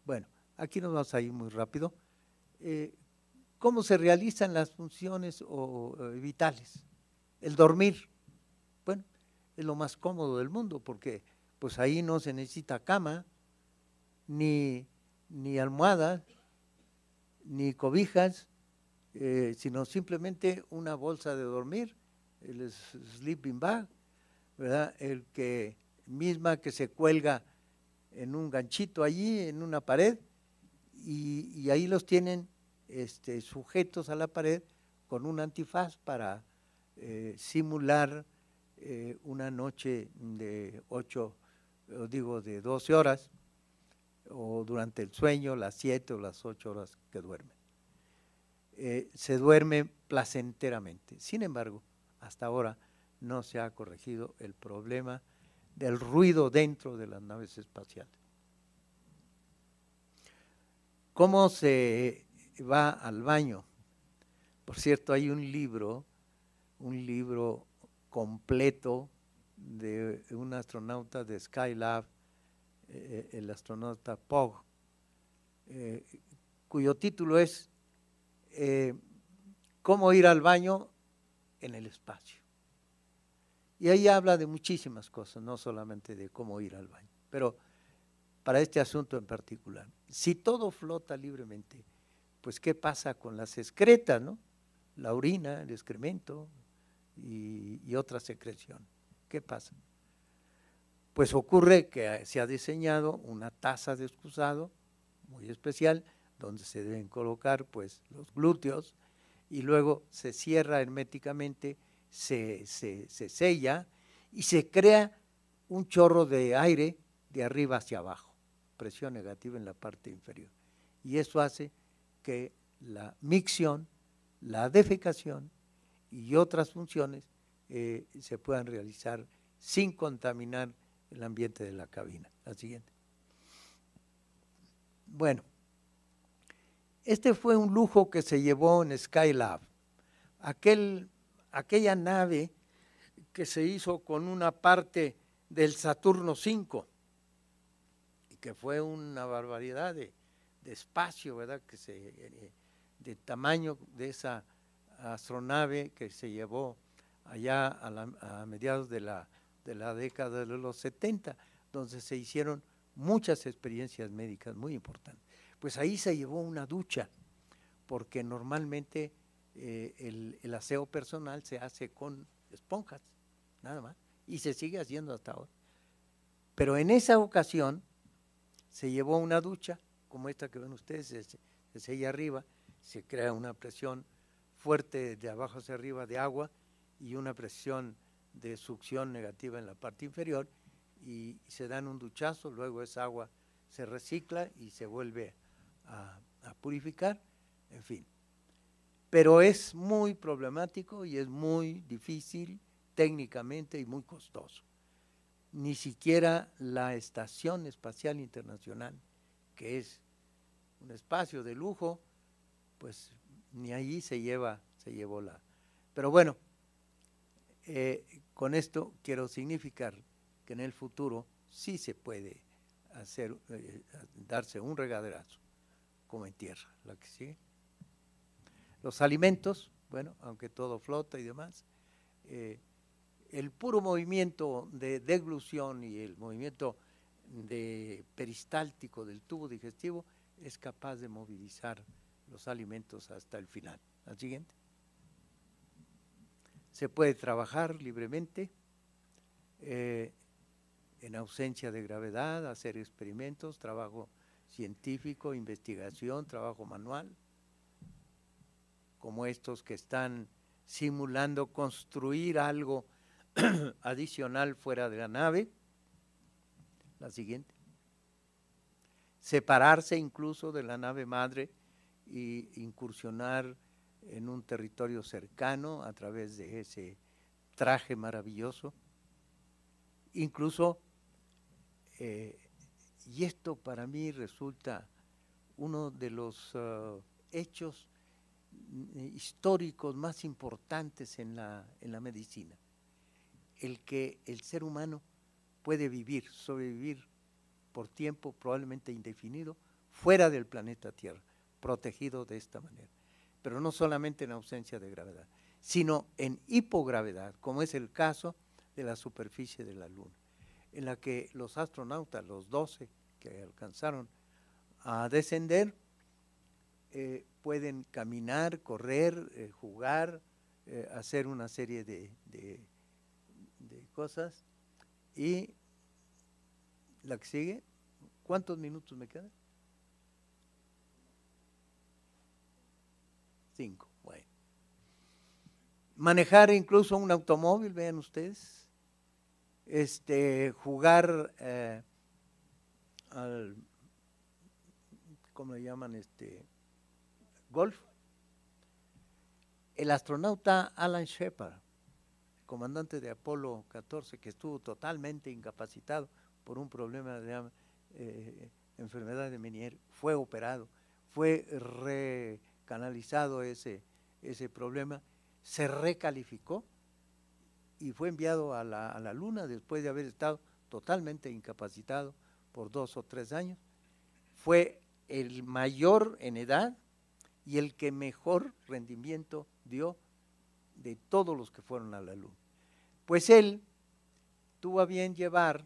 [SPEAKER 3] Bueno, aquí nos vamos a ir muy rápido. ¿Cómo se realizan las funciones vitales? El dormir, bueno, es lo más cómodo del mundo, porque pues ahí no se necesita cama, ni almohadas, ni cobijas, sino simplemente una bolsa de dormir, el sleeping bag, ¿verdad? El que misma que se cuelga en un ganchito allí, en una pared, y ahí los tienen sujetos a la pared con un antifaz para simular una noche de 12 horas, o durante el sueño, las 7 o las 8 horas que duermen. Se duerme placenteramente. Sin embargo, hasta ahora no se ha corregido el problema del ruido dentro de las naves espaciales. ¿Cómo se va al baño? Por cierto, hay un libro completo de un astronauta de Skylab, el astronauta Pogg, cuyo título es ¿Cómo ir al baño en el espacio? Y ahí habla de muchísimas cosas, no solamente de cómo ir al baño, pero para este asunto en particular. Si todo flota libremente, pues ¿qué pasa con las excretas, no? La orina, el excremento y otra secreción. ¿Qué pasa? Pues ocurre que se ha diseñado una taza de excusado muy especial, donde se deben colocar pues los glúteos, y luego se cierra herméticamente, se sella y se crea un chorro de aire de arriba hacia abajo, presión negativa en la parte inferior. Y eso hace que la micción, la defecación y otras funciones se puedan realizar sin contaminar el ambiente de la cabina. La siguiente. Bueno, este fue un lujo que se llevó en Skylab. Aquella nave que se hizo con una parte del Saturno V, y que fue una barbaridad de espacio, ¿verdad? De tamaño de esa astronave que se llevó allá a mediados de la década de los 70, donde se hicieron muchas experiencias médicas muy importantes. Pues ahí se llevó una ducha, porque normalmente el aseo personal se hace con esponjas, nada más, y se sigue haciendo hasta ahora. Pero en esa ocasión se llevó una ducha, como esta que ven ustedes, se sella arriba, se crea una presión fuerte de abajo hacia arriba de agua y una presión de succión negativa en la parte inferior, y se dan un duchazo, luego esa agua se recicla y se vuelve a purificar, en fin. Pero es muy problemático y es muy difícil técnicamente y muy costoso. Ni siquiera la Estación Espacial Internacional, que es un espacio de lujo, pues ni allí se llevó la. Pero bueno, con esto quiero significar que en el futuro sí se puede darse un regaderazo, como en tierra. La que sigue. Los alimentos, bueno, aunque todo flota y demás, el puro movimiento de deglución y el movimiento peristáltico del tubo digestivo es capaz de movilizar los alimentos hasta el final. Al siguiente. Se puede trabajar libremente, en ausencia de gravedad, hacer experimentos, trabajo científico, investigación, trabajo manual, como estos que están simulando construir algo adicional fuera de la nave. La siguiente. Separarse incluso de la nave madre e incursionar en un territorio cercano a través de ese traje maravilloso. Incluso, y esto para mí resulta uno de los hechos históricos más importantes en la medicina, el que el ser humano puede vivir, sobrevivir por tiempo probablemente indefinido fuera del planeta Tierra, protegido de esta manera. Pero no solamente en ausencia de gravedad, sino en hipogravedad, como es el caso de la superficie de la Luna, en la que los astronautas, los 12 que alcanzaron a descender, pueden caminar, correr, jugar, hacer una serie de cosas. Y la que sigue, ¿cuántos minutos me quedan? 5, bueno. Manejar incluso un automóvil, vean ustedes, jugar al, ¿cómo le llaman? Golf. El astronauta Alan Shepard, comandante de Apolo 14, que estuvo totalmente incapacitado por un problema de enfermedad de Meniere, fue operado, fue recanalizado ese problema, se recalificó y fue enviado a la Luna después de haber estado totalmente incapacitado por 2 o 3 años. Fue el mayor en edad y el que mejor rendimiento dio de todos los que fueron a la Luna. Pues él tuvo a bien llevar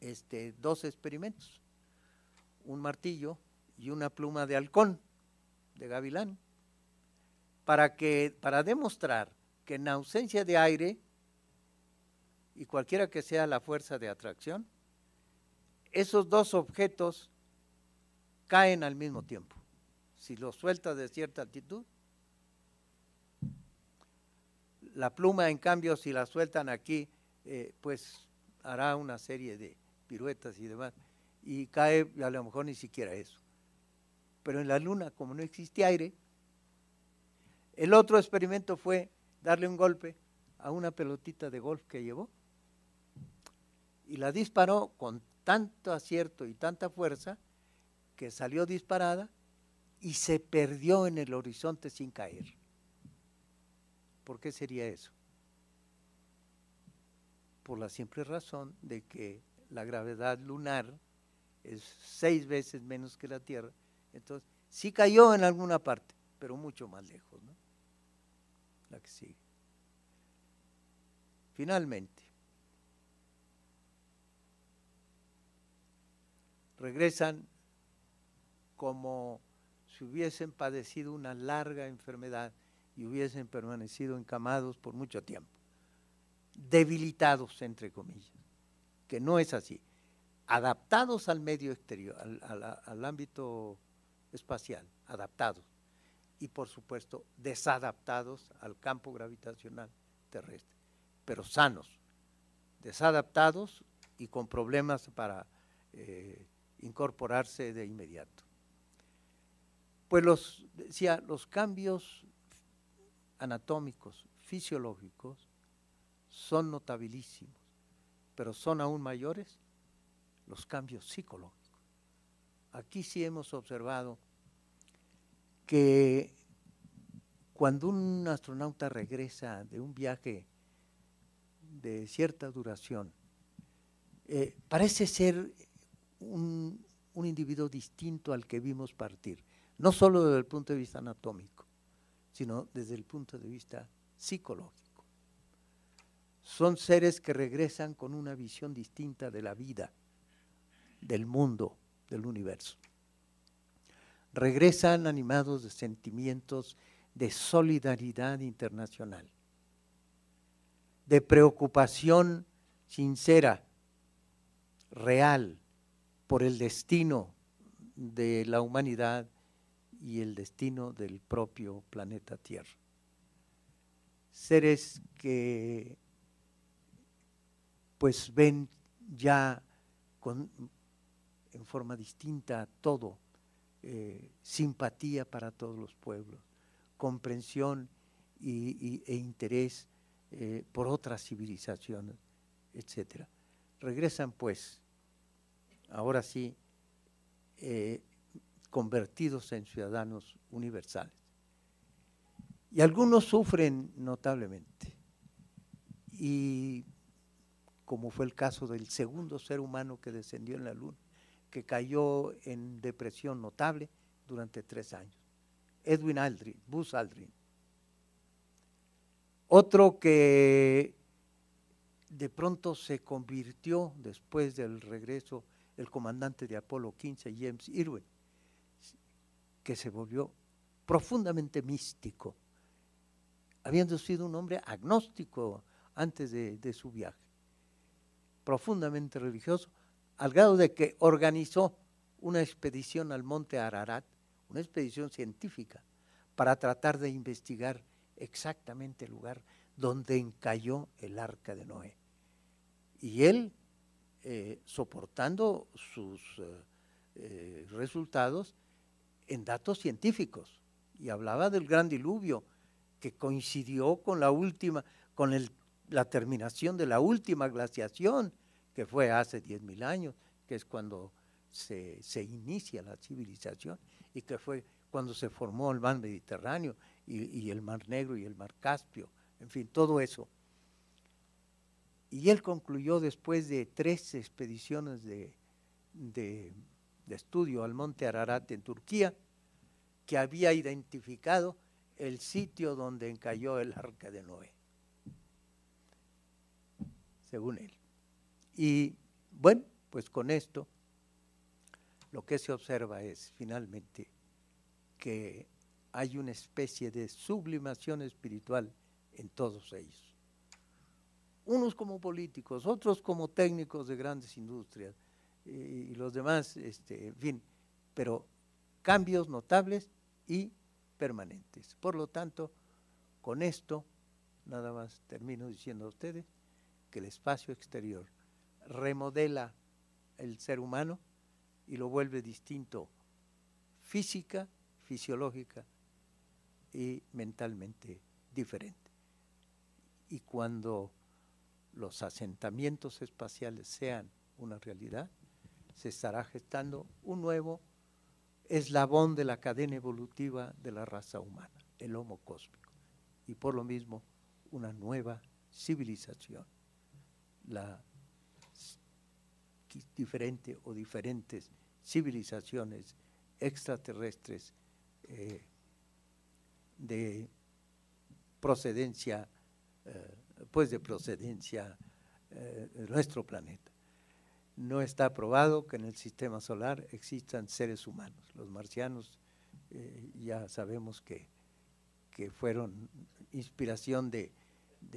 [SPEAKER 3] 2 experimentos, un martillo y una pluma de halcón, de gavilán, para demostrar que en ausencia de aire, y cualquiera que sea la fuerza de atracción, esos 2 objetos caen al mismo tiempo. Si los sueltas de cierta altitud, la pluma, en cambio, si la sueltan aquí, pues hará una serie de piruetas y demás, y cae a lo mejor ni siquiera eso. Pero en la Luna, como no existe aire, el otro experimento fue darle un golpe a una pelotita de golf que llevó, y la disparó con tanto acierto y tanta fuerza que salió disparada y se perdió en el horizonte sin caer. ¿Por qué sería eso? Por la simple razón de que la gravedad lunar es 6 veces menos que la Tierra, entonces sí cayó en alguna parte, pero mucho más lejos, ¿no? La que sigue. Finalmente, regresan como si hubiesen padecido una larga enfermedad y hubiesen permanecido encamados por mucho tiempo, debilitados, entre comillas, que no es así, adaptados al medio exterior, al ámbito espacial, adaptados, y por supuesto desadaptados al campo gravitacional terrestre, pero sanos, desadaptados y con problemas para incorporarse de inmediato. Pues los cambios anatómicos, fisiológicos, son notabilísimos, pero son aún mayores los cambios psicológicos. Aquí sí hemos observado que cuando un astronauta regresa de un viaje de cierta duración, parece ser un individuo distinto al que vimos partir, no solo desde el punto de vista anatómico, sino desde el punto de vista psicológico. Son seres que regresan con una visión distinta de la vida, del mundo, del universo. Regresan animados de sentimientos de solidaridad internacional, de preocupación sincera, real, por el destino de la humanidad y el destino del propio planeta Tierra. Seres que pues ven ya en forma distinta todo, simpatía para todos los pueblos, comprensión e interés por otras civilizaciones, etcétera. Regresan pues, ahora sí, convertidos en ciudadanos universales. Y algunos sufren notablemente. Y como fue el caso del segundo ser humano que descendió en la Luna, que cayó en depresión notable durante 3 años. Edwin Aldrin, Buzz Aldrin. Otro que de pronto se convirtió, después del regreso, el comandante de Apolo 15, James Irwin, que se volvió profundamente místico, habiendo sido un hombre agnóstico antes de su viaje, profundamente religioso, al grado de que organizó una expedición al monte Ararat, una expedición científica, para tratar de investigar exactamente el lugar donde encalló el arca de Noé. Y él, soportando sus resultados en datos científicos, y hablaba del gran diluvio, que coincidió con la terminación de la última glaciación, que fue hace 10.000 años, que es cuando se inicia la civilización, y que fue cuando se formó el mar Mediterráneo y el mar Negro y el mar Caspio, en fin, todo eso. Y él concluyó, después de 3 expediciones de estudio al monte Ararat en Turquía, que había identificado el sitio donde encalló el arca de Noé, según él. Y bueno, pues con esto lo que se observa es finalmente que hay una especie de sublimación espiritual en todos ellos. Unos como políticos, otros como técnicos de grandes industrias y los demás, en fin, pero cambios notables y permanentes. Por lo tanto, con esto, nada más termino diciendo a ustedes que el espacio exterior remodela el ser humano y lo vuelve distinto física, fisiológica y mentalmente diferente. Y cuando los asentamientos espaciales sean una realidad, se estará gestando un nuevo eslabón de la cadena evolutiva de la raza humana, el Homo cósmico, y por lo mismo una nueva civilización, la diferente o diferentes civilizaciones extraterrestres de procedencia, de nuestro planeta. No está probado que en el sistema solar existan seres humanos. Los marcianos ya sabemos que fueron inspiración de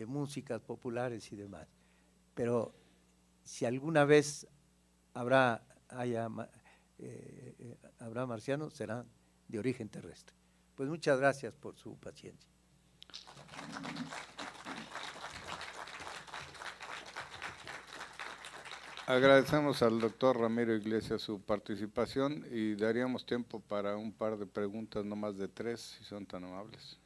[SPEAKER 3] músicas populares y demás. Pero si alguna vez habrá marcianos, serán de origen terrestre. Pues muchas gracias por su paciencia.
[SPEAKER 1] Agradecemos al doctor Ramiro Iglesias su participación y daríamos tiempo para un par de preguntas, no más de 3, si son tan amables.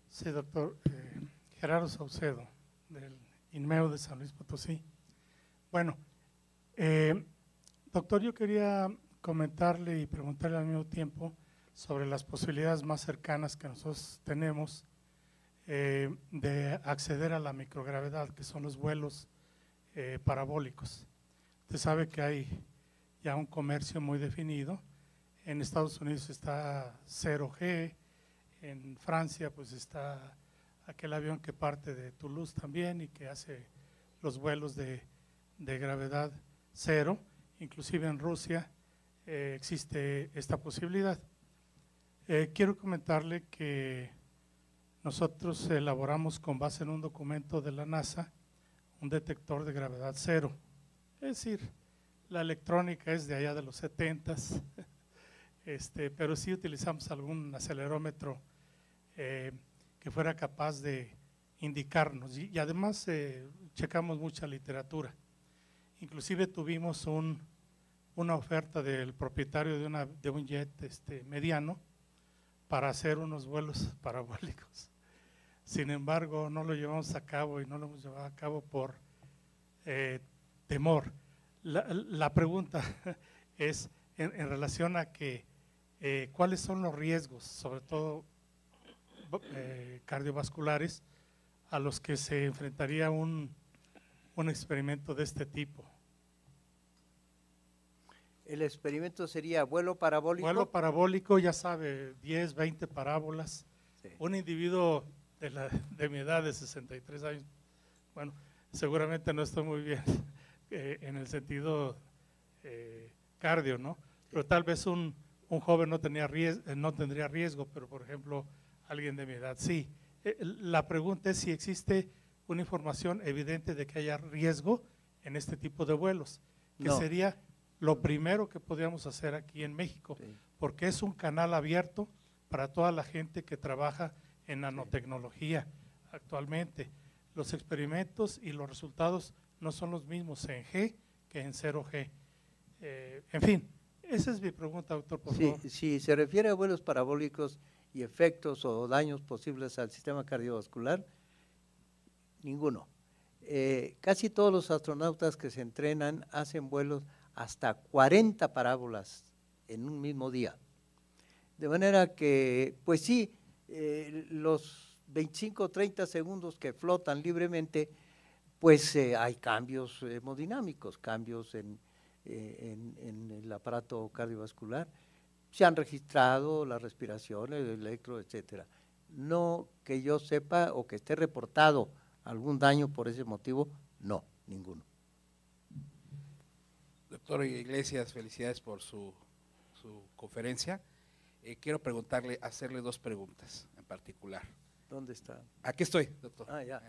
[SPEAKER 4] Sí, doctor. Gerardo Saucedo, del INMEU de San Luis Potosí. Bueno, doctor, yo quería comentarle y preguntarle al mismo tiempo sobre las posibilidades más cercanas que nosotros tenemos de acceder a la microgravedad, que son los vuelos parabólicos. Usted sabe que hay ya un comercio muy definido. En Estados Unidos está 0G, en Francia pues está aquel avión que parte de Toulouse también y que hace los vuelos de gravedad cero. Inclusive en Rusia existe esta posibilidad. Quiero comentarle que nosotros elaboramos con base en un documento de la NASA un detector de gravedad cero. Es decir, la electrónica es de allá de los 70s, pero sí utilizamos algún acelerómetro que fuera capaz de indicarnos. Y además checamos mucha literatura. Inclusive tuvimos una oferta del propietario de un jet mediano para hacer unos vuelos parabólicos. Sin embargo, no lo llevamos a cabo y no lo hemos llevado a cabo por temor. La pregunta es en relación a que cuáles son los riesgos, sobre todo cardiovasculares, a los que se enfrentaría un experimento de este tipo.
[SPEAKER 3] El experimento sería vuelo parabólico.
[SPEAKER 4] Vuelo parabólico, ya sabe, 10, 20 parábolas. Sí. Un individuo de mi edad, de 63 años, bueno, seguramente no estoy muy bien en el sentido cardio, ¿no? Pero tal vez un joven no tendría riesgo, pero por ejemplo, alguien de mi edad sí. La pregunta es si existe una información evidente de que haya riesgo en este tipo de vuelos, que sería lo primero que podríamos hacer aquí en México, porque es un canal abierto para toda la gente que trabaja en nanotecnología actualmente. Los experimentos y los resultados no son los mismos en G que en 0G. En fin, esa es mi pregunta, doctor, por favor.
[SPEAKER 3] Si se refiere a vuelos parabólicos y efectos o daños posibles al sistema cardiovascular, ninguno. Casi todos los astronautas que se entrenan hacen vuelos hasta 40 parábolas en un mismo día. De manera que, pues sí, los 25 o 30 segundos que flotan libremente, pues hay cambios hemodinámicos, cambios en el aparato cardiovascular. Se han registrado la respiración, el electro, etcétera. No que yo sepa o que esté reportado algún daño por ese motivo, no, ninguno.
[SPEAKER 5] Doctor Iglesias, felicidades por su conferencia. Quiero hacerle dos preguntas en particular.
[SPEAKER 3] ¿Dónde está?
[SPEAKER 5] Aquí estoy, doctor.
[SPEAKER 3] Ya.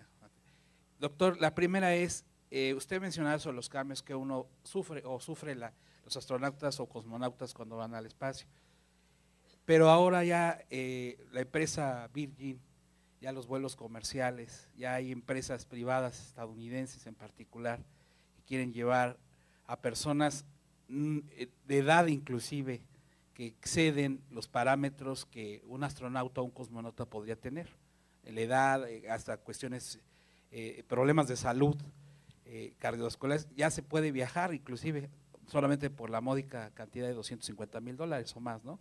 [SPEAKER 5] Doctor, la primera es, usted mencionaba sobre los cambios que uno sufre los astronautas o cosmonautas cuando van al espacio. Pero ahora ya la empresa Virgin, ya los vuelos comerciales, ya hay empresas privadas estadounidenses en particular que quieren llevar a personas de edad inclusive que exceden los parámetros que un astronauta o un cosmonauta podría tener, la edad, hasta cuestiones, problemas de salud, cardiovasculares, ya se puede viajar inclusive solamente por la módica cantidad de $250,000 o más, ¿no?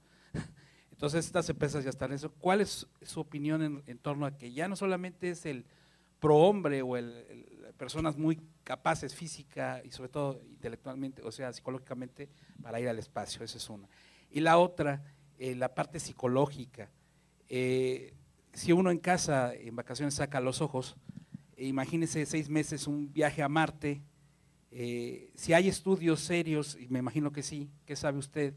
[SPEAKER 5] Entonces estas empresas ya están en eso. ¿Cuál es su opinión en torno a que ya no solamente es el prohombre o personas muy capaces física y sobre todo intelectualmente, o sea, psicológicamente, para ir al espacio? Esa es una. Y la otra, la parte psicológica. Si uno en casa, en vacaciones, saca los ojos, imagínese 6 meses un viaje a Marte, si hay estudios serios, y me imagino que sí, ¿qué sabe usted?,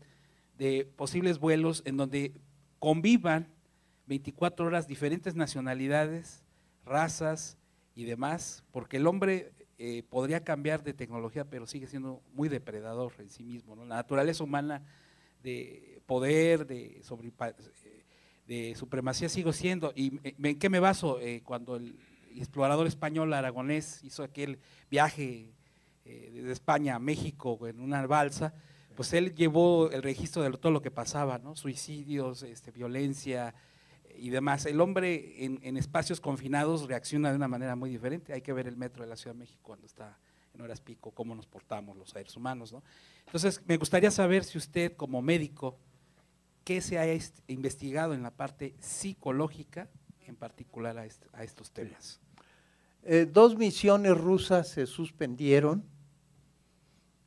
[SPEAKER 5] de posibles vuelos en donde convivan 24 horas diferentes nacionalidades, razas y demás, porque el hombre podría cambiar de tecnología, pero sigue siendo muy depredador en sí mismo, ¿no? La naturaleza humana de poder, de supremacía sigo siendo. ¿Y en qué me baso? Cuando el explorador español Aragonés hizo aquel viaje desde España a México en una balsa, pues él llevó el registro de todo lo que pasaba, ¿no? Suicidios, violencia y demás. El hombre en espacios confinados reacciona de una manera muy diferente. Hay que ver el metro de la Ciudad de México cuando está en horas pico, cómo nos portamos los seres humanos, ¿no? Entonces, me gustaría saber si usted como médico, ¿qué se ha investigado en la parte psicológica, en particular a estos temas?
[SPEAKER 3] 2 misiones rusas se suspendieron,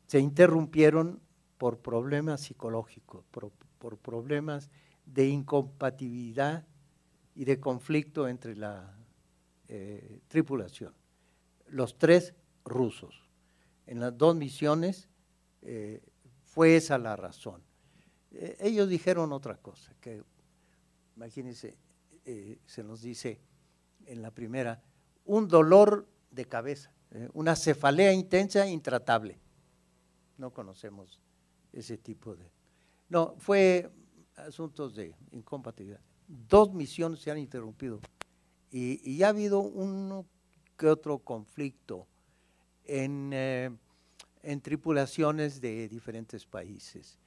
[SPEAKER 3] se interrumpieron por problemas psicológicos, por problemas de incompatibilidad y de conflicto entre la tripulación. Los 3 rusos. En las 2 misiones fue esa la razón. Ellos dijeron otra cosa, que imagínense, se nos dice en la primera, un dolor de cabeza, una cefalea intensa intratable. No conocemos ese tipo de… No, fue asuntos de incompatibilidad. 2 misiones se han interrumpido y ha habido uno que otro conflicto en tripulaciones de diferentes países,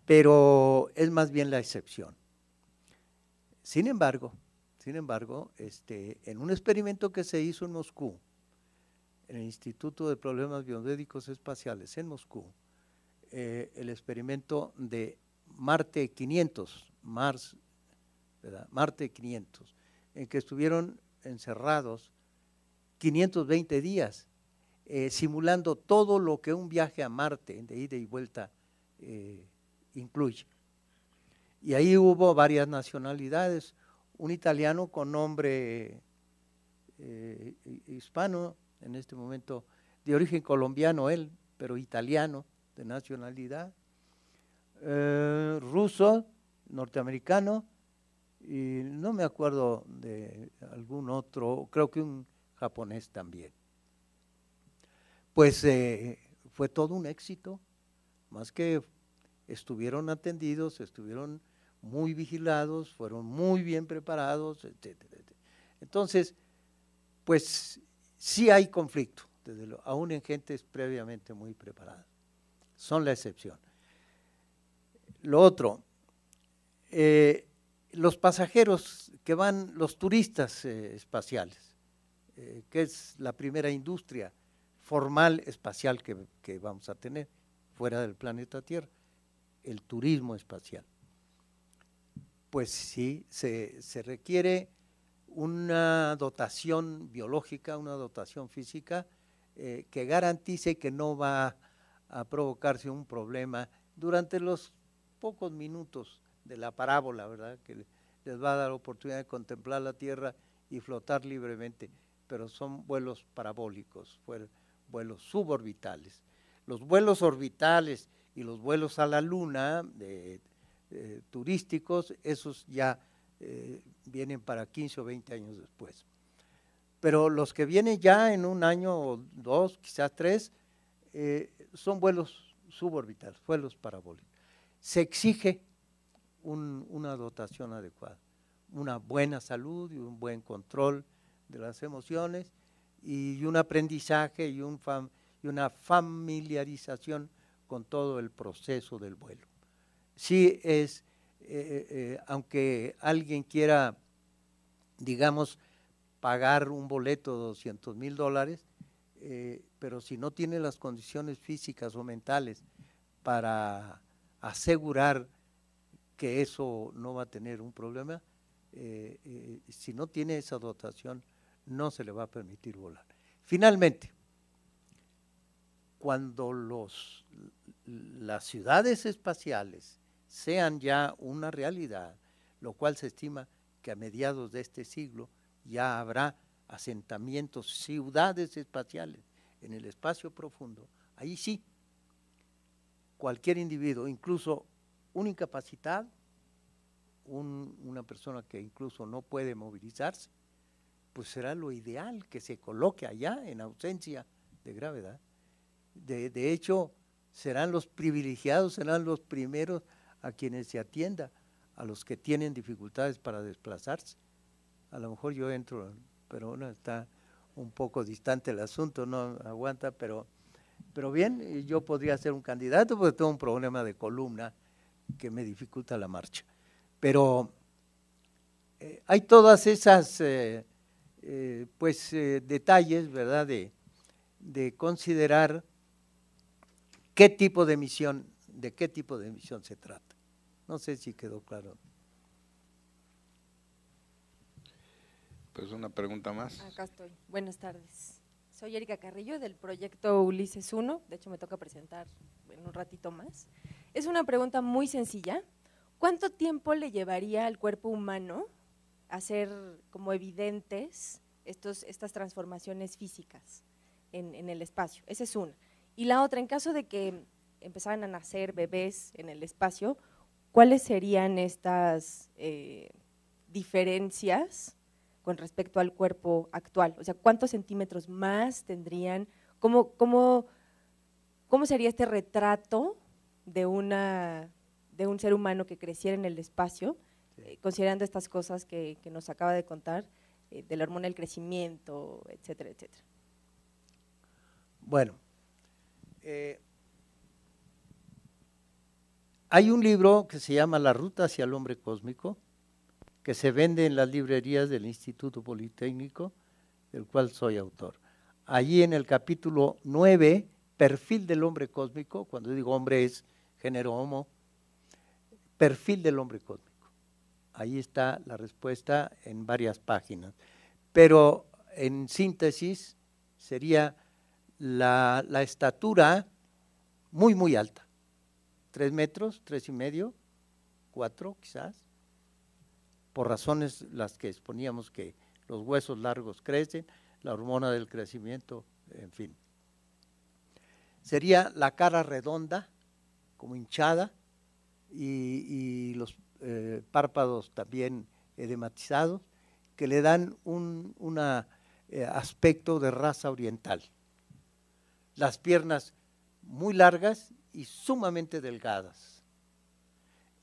[SPEAKER 3] pero es más bien la excepción. Sin embargo, en un experimento que se hizo en Moscú, en el Instituto de Problemas Biomédicos Espaciales en Moscú, el experimento de Marte 500, Marte 500, en que estuvieron encerrados 520 días, simulando todo lo que un viaje a Marte de ida y vuelta incluye. Y ahí hubo varias nacionalidades, un italiano con nombre hispano, en este momento de origen colombiano él, pero italiano de nacionalidad, ruso, norteamericano, y no me acuerdo de algún otro, creo que un japonés también. Pues fue todo un éxito, más que estuvieron atendidos, estuvieron muy vigilados, fueron muy bien preparados, etcétera, etcétera. Entonces, pues sí hay conflicto, aún en gentes previamente muy preparadas, son la excepción. Lo otro, los pasajeros que van, los turistas espaciales, que es la primera industria formal espacial que vamos a tener fuera del planeta Tierra, el turismo espacial. Pues sí, se requiere una dotación biológica, una dotación física que garantice que no va a provocarse un problema durante los pocos minutos de la parábola, ¿verdad? Que les va a dar oportunidad de contemplar la Tierra y flotar libremente, pero son vuelos parabólicos, vuelos suborbitales. Los vuelos orbitales y los vuelos a la Luna turísticos, esos ya vienen para 15 o 20 años después. Pero los que vienen ya en un año o dos, quizás tres, son vuelos suborbitales, vuelos parabólicos. Se exige una dotación adecuada, una buena salud y un buen control de las emociones y un aprendizaje y una familiarización con todo el proceso del vuelo. Sí es, aunque alguien quiera, digamos, pagar un boleto de $200,000, pero si no tiene las condiciones físicas o mentales para asegurar que eso no va a tener un problema, si no tiene esa dotación, no se le va a permitir volar. Finalmente, cuando las ciudades espaciales sean ya una realidad, lo cual se estima que a mediados de este siglo ya habrá asentamientos, ciudades espaciales en el espacio profundo, ahí sí, cualquier individuo, incluso un incapacitado, una persona que incluso no puede movilizarse, pues será lo ideal que se coloque allá en ausencia de gravedad. De hecho, serán los privilegiados, serán los primeros a quienes se atienda, a los que tienen dificultades para desplazarse. A lo mejor yo entro, pero no, está un poco distante el asunto, no aguanta, pero bien, yo podría ser un candidato porque tengo un problema de columna que me dificulta la marcha. Pero hay todas esas detalles, ¿verdad?, de considerar qué tipo de misión, de qué tipo de misión se trata. No sé si quedó claro.
[SPEAKER 1] Pues una pregunta más.
[SPEAKER 6] Acá estoy. Buenas tardes. Soy Erika Carrillo del proyecto Ulises 1, de hecho me toca presentar en un ratito más. Es una pregunta muy sencilla. ¿Cuánto tiempo le llevaría al cuerpo humano hacer como evidentes estas transformaciones físicas en el espacio? Esa es una. Y la otra, en caso de que empezaran a nacer bebés en el espacio, ¿cuáles serían estas diferencias con respecto al cuerpo actual? O sea, ¿cuántos centímetros más tendrían? ¿Cómo sería este retrato de un ser humano que creciera en el espacio, considerando estas cosas que nos acaba de contar, de la hormona del crecimiento, etcétera, etcétera.
[SPEAKER 3] Bueno, hay un libro que se llama La Ruta hacia el Hombre Cósmico, que se vende en las librerías del Instituto Politécnico, del cual soy autor. Allí en el capítulo 9, perfil del hombre cósmico, cuando digo hombre es género homo, perfil del hombre cósmico. Ahí está la respuesta en varias páginas. Pero en síntesis sería la estatura muy, muy alta. 3 metros, 3,5, 4 quizás, por razones las que exponíamos, que los huesos largos crecen, la hormona del crecimiento, en fin. Sería la cara redonda, como hinchada, y los párpados también edematizados, que le dan un aspecto de raza oriental. Las piernas muy largas y sumamente delgadas.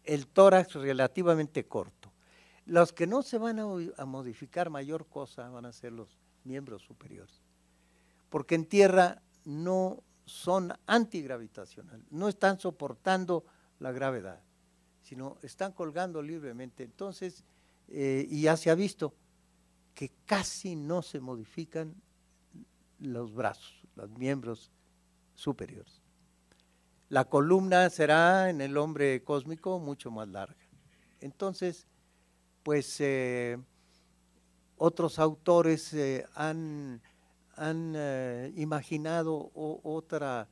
[SPEAKER 3] El tórax relativamente corto. Los que no se van a modificar mayor cosa van a ser los miembros superiores, porque en tierra no son antigravitacionales, no están soportando la gravedad, sino están colgando libremente. Entonces, y ya se ha visto que casi no se modifican los brazos, los miembros superiores. La columna será en el hombre cósmico mucho más larga. Entonces, pues otros autores han imaginado otra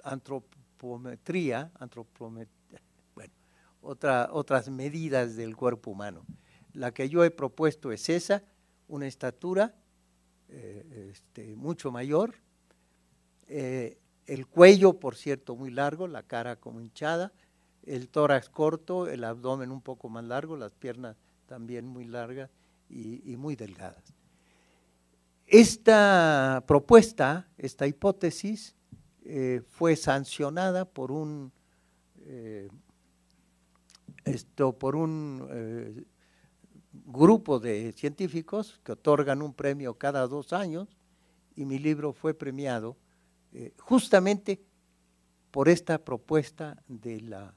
[SPEAKER 3] antropometría, bueno, otras medidas del cuerpo humano. La que yo he propuesto es esa, una estatura mucho mayor, el cuello, por cierto, muy largo, la cara como hinchada, el tórax corto, el abdomen un poco más largo, las piernas también muy largas y muy delgadas. Esta propuesta, esta hipótesis, fue sancionada por un grupo de científicos que otorgan un premio cada 2 años, y mi libro fue premiado justamente por esta propuesta de la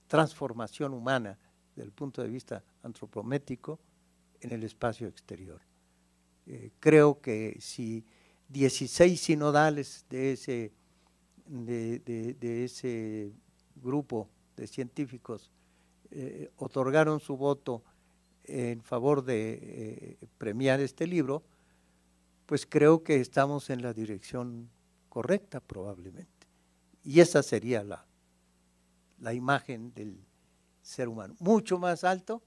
[SPEAKER 3] transformación humana desde el punto de vista antropométrico en el espacio exterior. Creo que si 16 sinodales de ese grupo de científicos otorgaron su voto en favor de premiar este libro, pues creo que estamos en la dirección correcta probablemente. Y esa sería la imagen del ser humano. Mucho más alto,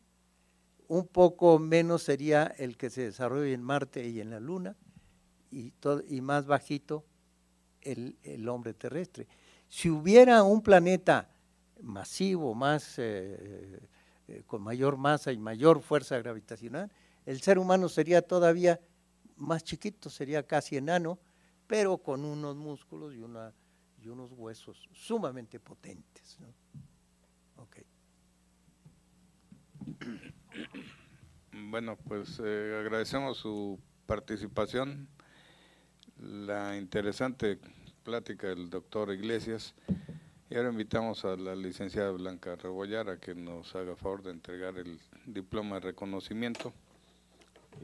[SPEAKER 3] un poco menos sería el que se desarrolla en Marte y en la Luna, y más bajito el hombre terrestre. Si hubiera un planeta masivo, más con mayor masa y mayor fuerza gravitacional, el ser humano sería todavía más chiquito, sería casi enano, pero con unos músculos y unos huesos sumamente potentes, ¿no? Okay.
[SPEAKER 1] Bueno, pues agradecemos su participación, la interesante plática del doctor Iglesias, y ahora invitamos a la licenciada Blanca Rebollar a que nos haga favor de entregar el diploma de reconocimiento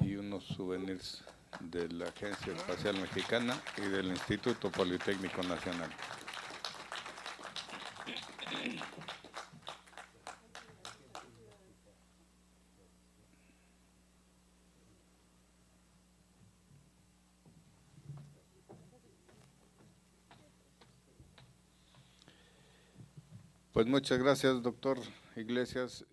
[SPEAKER 1] y unos souvenirs de la Agencia Espacial Mexicana y del Instituto Politécnico Nacional. Pues muchas gracias, doctor Iglesias.